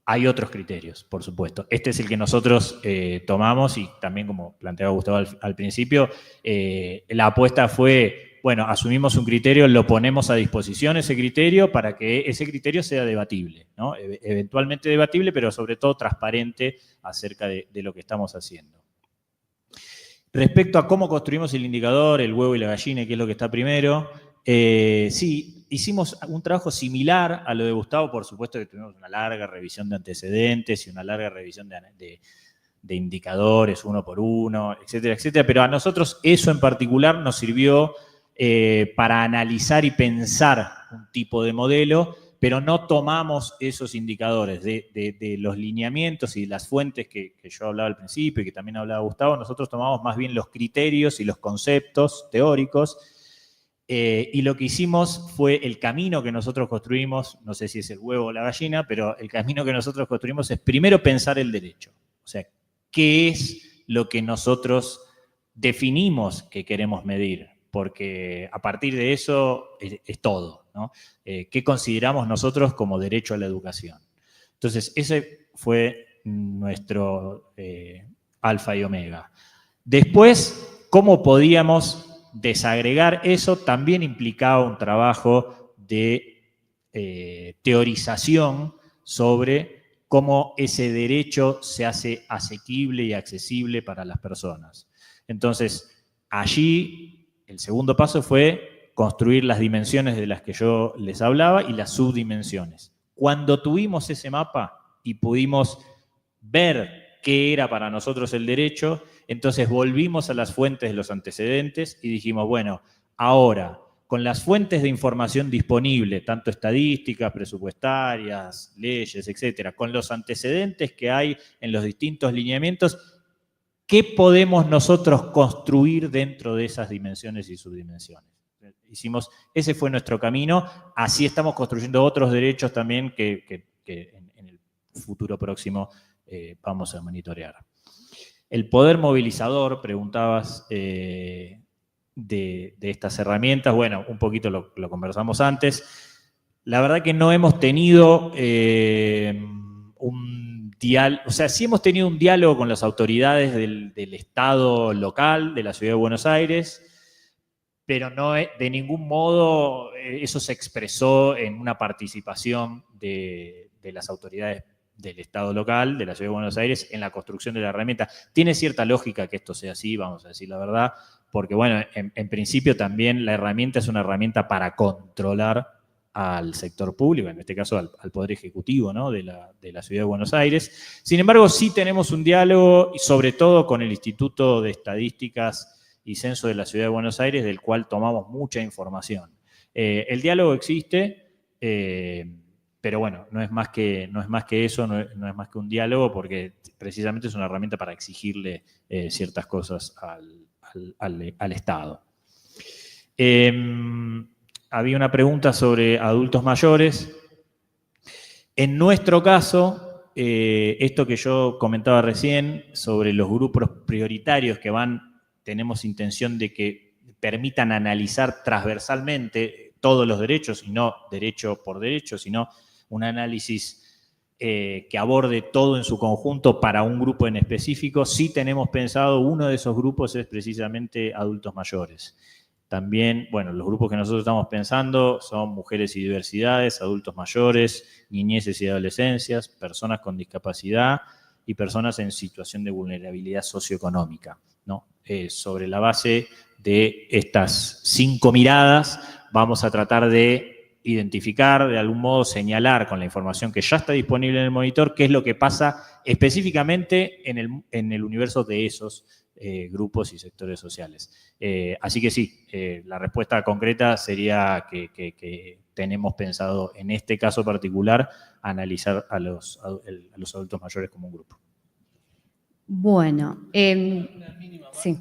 Hay otros criterios, por supuesto. Este es el que nosotros tomamos y también, como planteaba Gustavo al principio, la apuesta fue, bueno, asumimos un criterio, lo ponemos a disposición ese criterio para que ese criterio sea debatible, ¿no? Eventualmente debatible, pero sobre todo transparente acerca de lo que estamos haciendo. Respecto a cómo construimos el indicador, el huevo y la gallina, que es lo que está primero, sí, hicimos un trabajo similar a lo de Gustavo, por supuesto que tuvimos una larga revisión de antecedentes y una larga revisión de indicadores uno por uno, etcétera, etcétera, pero a nosotros eso en particular nos sirvió para analizar y pensar un tipo de modelo, pero no tomamos esos indicadores de los lineamientos y las fuentes que yo hablaba al principio y que también hablaba Gustavo. Nosotros tomamos más bien los criterios y los conceptos teóricos, y lo que hicimos fue el camino que nosotros construimos, no sé si es el huevo o la gallina, pero el camino que nosotros construimos es primero pensar el derecho. O sea, ¿qué es lo que nosotros definimos que queremos medir? Porque a partir de eso es todo, ¿no? ¿Qué consideramos nosotros como derecho a la educación? Entonces, ese fue nuestro alfa y omega. Después, ¿cómo podíamos desagregar eso? También implicaba un trabajo de teorización sobre cómo ese derecho se hace asequible y accesible para las personas. Entonces, allí el segundo paso fue construir las dimensiones de las que yo les hablaba y las subdimensiones. Cuando tuvimos ese mapa y pudimos ver qué era para nosotros el derecho, entonces volvimos a las fuentes de los antecedentes y dijimos, bueno, ahora, con las fuentes de información disponible, tanto estadísticas, presupuestarias, leyes, etcétera, con los antecedentes que hay en los distintos lineamientos, ¿qué podemos nosotros construir dentro de esas dimensiones y subdimensiones? Ese fue nuestro camino. Así estamos construyendo otros derechos también que en el futuro próximo vamos a monitorear. El poder movilizador, preguntabas, de estas herramientas. Bueno, un poquito lo conversamos antes. La verdad que no hemos tenido o sea, sí hemos tenido un diálogo con las autoridades del Estado local, de la Ciudad de Buenos Aires, pero no de ningún modo eso se expresó en una participación de las autoridades del Estado local, de la Ciudad de Buenos Aires, en la construcción de la herramienta. Tiene cierta lógica que esto sea así, vamos a decir la verdad, porque bueno, en principio también la herramienta es una herramienta para controlar al sector público, en este caso al Poder Ejecutivo, ¿no? de la Ciudad de Buenos Aires. Sin embargo, sí tenemos un diálogo, y sobre todo con el Instituto de Estadísticas y Censo de la Ciudad de Buenos Aires, del cual tomamos mucha información. El diálogo existe, pero bueno, no es más que eso, no es más que un diálogo, porque precisamente es una herramienta para exigirle ciertas cosas al Estado. Había una pregunta sobre adultos mayores. En nuestro caso, esto que yo comentaba recién sobre los grupos prioritarios que tenemos intención de que permitan analizar transversalmente todos los derechos, y no derecho por derecho, sino un análisis que aborde todo en su conjunto para un grupo en específico. Sí tenemos pensado, uno de esos grupos es precisamente adultos mayores. También, bueno, los grupos que nosotros estamos pensando son mujeres y diversidades, adultos mayores, niñeces y adolescencias, personas con discapacidad y personas en situación de vulnerabilidad socioeconómica, ¿no? Sobre la base de estas 5 miradas, vamos a tratar de identificar, de algún modo señalar con la información que ya está disponible en el monitor qué es lo que pasa específicamente en el universo de esos grupos y sectores sociales. Así que sí, la respuesta concreta sería que tenemos pensado en este caso particular analizar a los adultos mayores como un grupo. Bueno, sí.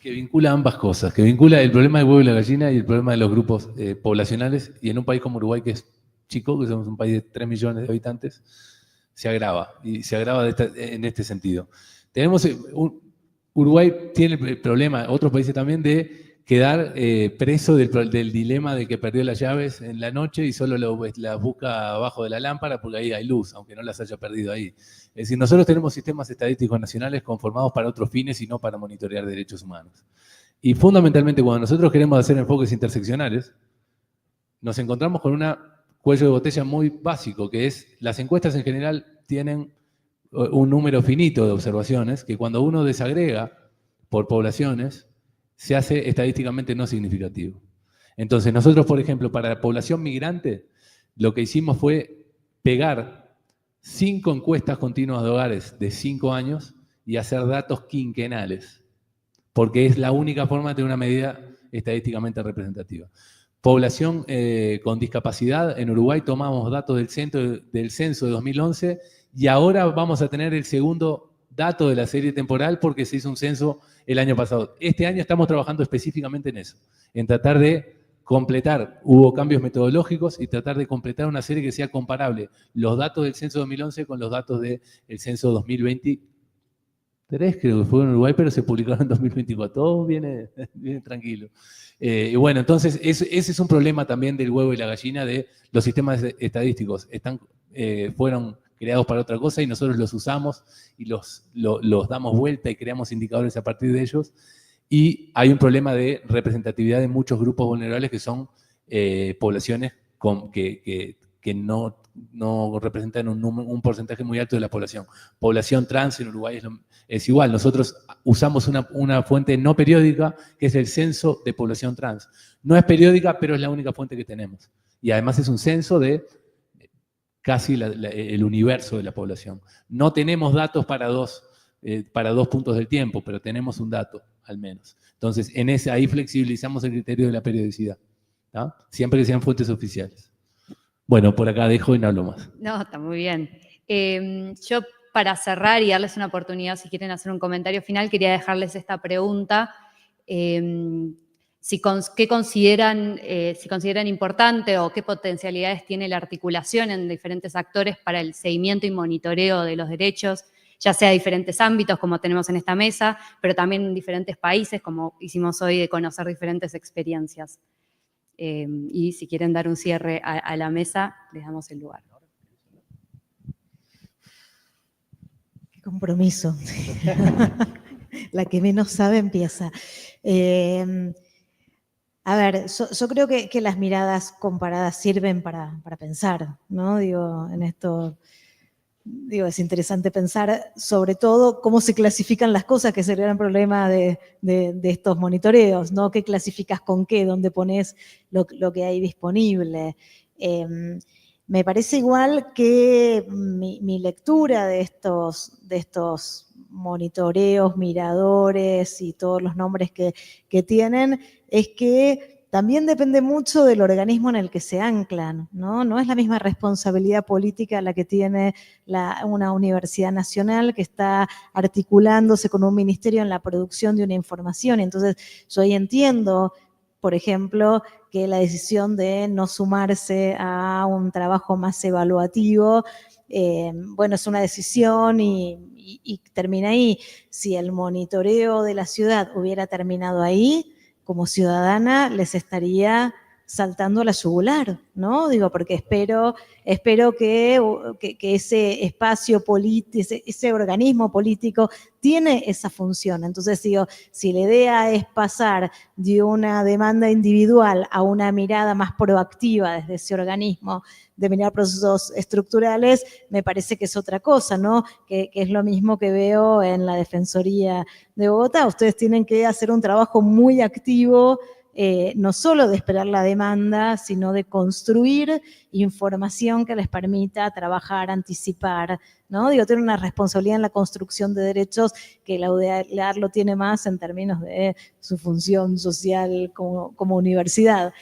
Que vincula ambas cosas, que vincula el problema del huevo y la gallina y el problema de los grupos poblacionales, y en un país como Uruguay, que es chico, que somos un país de 3 millones de habitantes, se agrava, y se agrava en este sentido. Tenemos Uruguay tiene el problema, otros países también, de quedar preso del dilema de que perdió las llaves en la noche y solo las busca abajo de la lámpara porque ahí hay luz, aunque no las haya perdido ahí. Es decir, nosotros tenemos sistemas estadísticos nacionales conformados para otros fines y no para monitorear derechos humanos. Y fundamentalmente cuando nosotros queremos hacer enfoques interseccionales, nos encontramos con un cuello de botella muy básico, que es las encuestas en general tienen un número finito de observaciones que cuando uno desagrega por poblaciones se hace estadísticamente no significativo. Entonces nosotros, por ejemplo, para la población migrante, lo que hicimos fue pegar 5 encuestas continuas de hogares de 5 años y hacer datos quinquenales, porque es la única forma de tener una medida estadísticamente representativa. Población con discapacidad, en Uruguay tomamos datos del censo de 2011 y ahora vamos a tener el segundo dato de la serie temporal porque se hizo un censo el año pasado. Este año estamos trabajando específicamente en eso, en tratar de completar, hubo cambios metodológicos y tratar de completar una serie que sea comparable, los datos del censo 2011 con los datos del censo 2023, creo que fue en Uruguay, pero se publicaron en 2024, todo viene tranquilo. Y bueno, entonces ese es un problema también del huevo y la gallina de los sistemas estadísticos. Fueron creados para otra cosa y nosotros los usamos y los damos vuelta y creamos indicadores a partir de ellos. Y hay un problema de representatividad de muchos grupos vulnerables que son poblaciones que no representan un porcentaje muy alto de la población. Población trans en Uruguay es igual. Nosotros usamos una fuente no periódica que es el censo de población trans. No es periódica, pero es la única fuente que tenemos. Y además es un censo de casi el universo de la población. No tenemos datos para dos puntos del tiempo, pero tenemos un dato, al menos. Entonces, ahí flexibilizamos el criterio de la periodicidad, ¿tá? Siempre que sean fuentes oficiales. Bueno, por acá dejo y no hablo más. No, está muy bien. Yo, para cerrar y darles una oportunidad, si quieren hacer un comentario final, quería dejarles esta pregunta. ¿Qué consideran, si consideran importante o qué potencialidades tiene la articulación en diferentes actores para el seguimiento y monitoreo de los derechos, ya sea diferentes ámbitos como tenemos en esta mesa, pero también en diferentes países, como hicimos hoy, de conocer diferentes experiencias? Y si quieren dar un cierre a la mesa, les damos el lugar. Qué compromiso. La que menos sabe empieza. A ver, yo creo que las miradas comparadas sirven para pensar, ¿no? Digo, en esto, digo, es interesante pensar sobre todo cómo se clasifican las cosas, que es el gran problema de estos monitoreos, ¿no? ¿Qué clasificas con qué? ¿Dónde pones lo que hay disponible? Me parece igual que mi lectura de estos monitoreos, miradores y todos los nombres que tienen, es que también depende mucho del organismo en el que se anclan, ¿no? No es la misma responsabilidad política la que tiene una universidad nacional que está articulándose con un ministerio en la producción de una información. Entonces, yo ahí entiendo, por ejemplo, que la decisión de no sumarse a un trabajo más evaluativo, bueno, es una decisión y termina ahí. Si el monitoreo de la ciudad hubiera terminado ahí, como ciudadana les estaría saltando a la yugular, ¿no? Digo, porque espero que ese espacio político, ese organismo político tiene esa función. Entonces, digo, si la idea es pasar de una demanda individual a una mirada más proactiva desde ese organismo, de mirar procesos estructurales, me parece que es otra cosa, ¿no? Que es lo mismo que veo en la Defensoría de Bogotá. Ustedes tienen que hacer un trabajo muy activo, no solo de esperar la demanda, sino de construir información que les permita trabajar, anticipar, ¿no? Digo, tiene una responsabilidad en la construcción de derechos que la UDELAR lo tiene más en términos de su función social como universidad.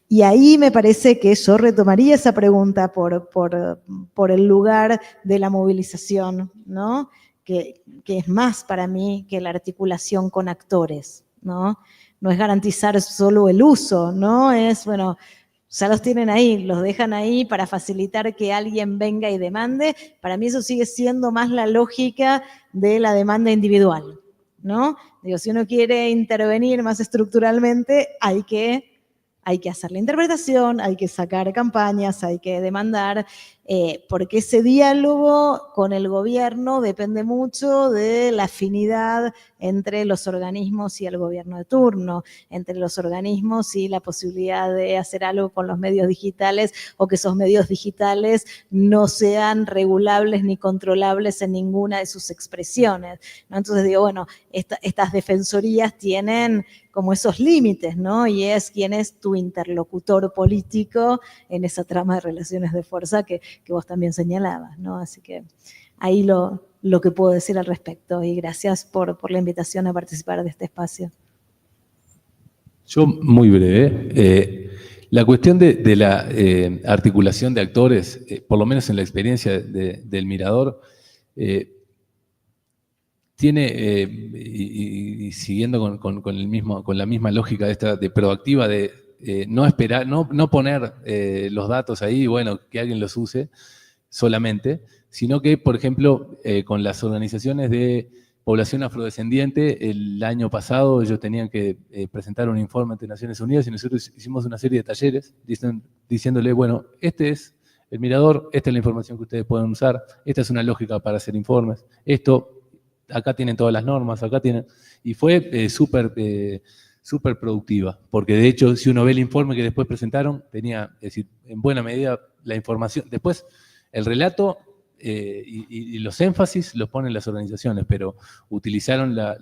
Y ahí me parece que yo retomaría esa pregunta por el lugar de la movilización, ¿no? Que es más para mí que la articulación con actores, ¿no? No es garantizar solo el uso, ¿no? Es, bueno, ya los tienen ahí, los dejan ahí para facilitar que alguien venga y demande. Para mí eso sigue siendo más la lógica de la demanda individual, ¿no? Digo, si uno quiere intervenir más estructuralmente, hay que hacer la interpretación, hay que sacar campañas, hay que demandar, porque ese diálogo con el gobierno depende mucho de la afinidad entre los organismos y el gobierno de turno, entre los organismos y la posibilidad de hacer algo con los medios digitales o que esos medios digitales no sean regulables ni controlables en ninguna de sus expresiones, ¿no? Entonces digo, bueno, estas defensorías tienen como esos límites, ¿no? Y es quién es tu interlocutor político en esa trama de relaciones de fuerza que vos también señalabas, ¿no? Así que ahí lo que puedo decir al respecto, y gracias por la invitación a participar de este espacio. Yo, muy breve, la cuestión de la articulación de actores, por lo menos en la experiencia del Mirador, tiene, y siguiendo con la misma lógica de proactiva, de no esperar, no poner los datos ahí, bueno, que alguien los use solamente, sino que, por ejemplo, con las organizaciones de población afrodescendiente, el año pasado ellos tenían que presentar un informe ante Naciones Unidas y nosotros hicimos una serie de talleres diciéndole, bueno, este es el Mirador, esta es la información que ustedes pueden usar, esta es una lógica para hacer informes, esto, acá tienen todas las normas, acá tienen, y fue súper productiva, porque de hecho, si uno ve el informe que después presentaron, tenía, es decir, en buena medida la información, después el relato y los énfasis los ponen las organizaciones, pero utilizaron la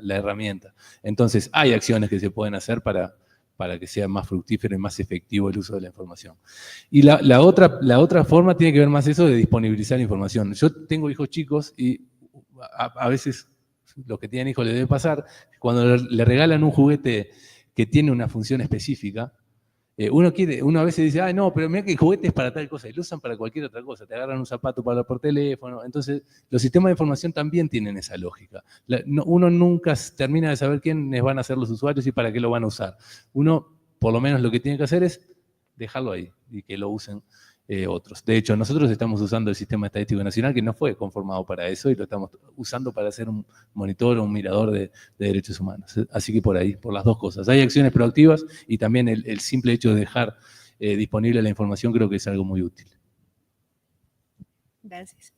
herramienta. Entonces, hay acciones que se pueden hacer para que sea más fructífero y más efectivo el uso de la información. Y la otra forma tiene que ver más eso de disponibilizar información. Yo tengo hijos chicos y a veces los que tienen hijos les debe pasar, cuando le regalan un juguete que tiene una función específica, uno a veces dice, ay no, pero mira que el juguete es para tal cosa, y lo usan para cualquier otra cosa, te agarran un zapato para hablar por teléfono, entonces los sistemas de información también tienen esa lógica. Uno nunca termina de saber quiénes van a ser los usuarios y para qué lo van a usar. Uno, por lo menos lo que tiene que hacer es dejarlo ahí y que lo usen otros. De hecho, nosotros estamos usando el Sistema Estadístico Nacional, que no fue conformado para eso, y lo estamos usando para hacer un monitor o un mirador de derechos humanos. Así que por ahí, por las dos cosas. Hay acciones proactivas y también el simple hecho de dejar disponible la información creo que es algo muy útil. Gracias.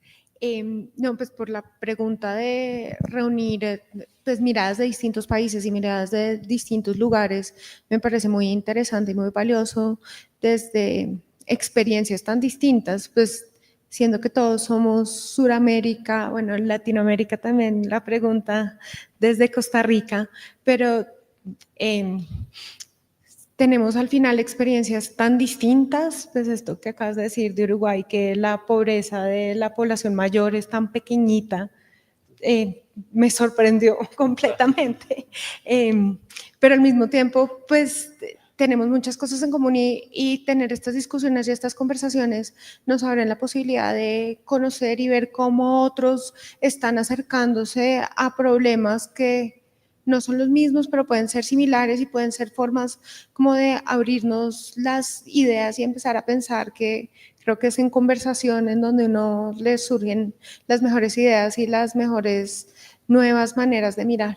No, pues por la pregunta de reunir pues, miradas de distintos países y miradas de distintos lugares, me parece muy interesante y muy valioso desde experiencias tan distintas, pues siendo que todos somos Suramérica, bueno, Latinoamérica también, la pregunta desde Costa Rica, pero tenemos al final experiencias tan distintas, pues esto que acabas de decir de Uruguay, que la pobreza de la población mayor es tan pequeñita, me sorprendió completamente, pero al mismo tiempo, pues tenemos muchas cosas en común y tener estas discusiones y estas conversaciones nos abren la posibilidad de conocer y ver cómo otros están acercándose a problemas que no son los mismos, pero pueden ser similares y pueden ser formas como de abrirnos las ideas y empezar a pensar que creo que es en conversación en donde uno le surgen las mejores ideas y las mejores nuevas maneras de mirar.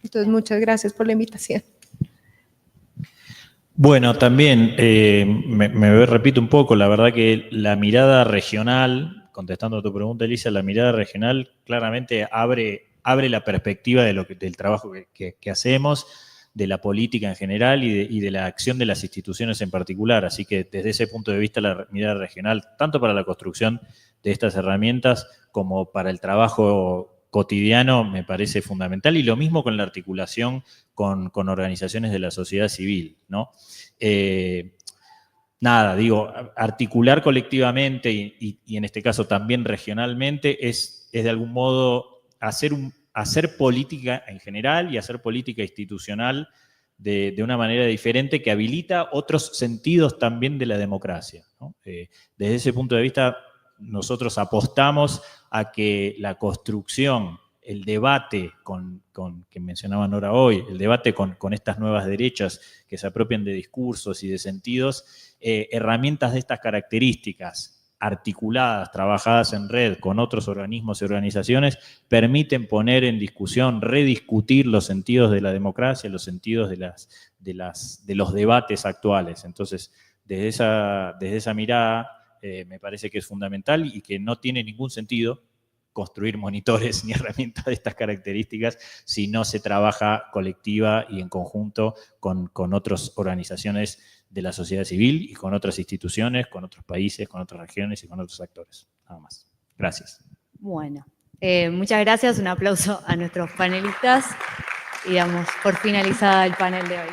Entonces, muchas gracias por la invitación. Bueno, también me repito un poco, la verdad que la mirada regional, contestando a tu pregunta, Elisa, la mirada regional claramente abre la perspectiva de del trabajo que hacemos, de la política en general y de la acción de las instituciones en particular. Así que desde ese punto de vista la mirada regional, tanto para la construcción de estas herramientas como para el trabajo cotidiano, me parece fundamental. Y lo mismo con la articulación con organizaciones de la sociedad civil, ¿no? Nada, digo, articular colectivamente y en este caso también regionalmente es de algún modo hacer política en general y hacer política institucional de una manera diferente que habilita otros sentidos también de la democracia, ¿no? Desde ese punto de vista, nosotros apostamos a que la construcción, el debate que mencionaba Nora hoy, el debate con estas nuevas derechas que se apropian de discursos y de sentidos, herramientas de estas características, articuladas, trabajadas en red con otros organismos y organizaciones, permiten poner en discusión, rediscutir los sentidos de la democracia, los sentidos de los debates actuales. Entonces, desde esa mirada, me parece que es fundamental y que no tiene ningún sentido construir monitores ni herramientas de estas características si no se trabaja colectiva y en conjunto con otras organizaciones de la sociedad civil y con otras instituciones, con otros países, con otras regiones y con otros actores. Nada más. Gracias. Bueno, muchas gracias. Un aplauso a nuestros panelistas y damos por finalizada el panel de hoy.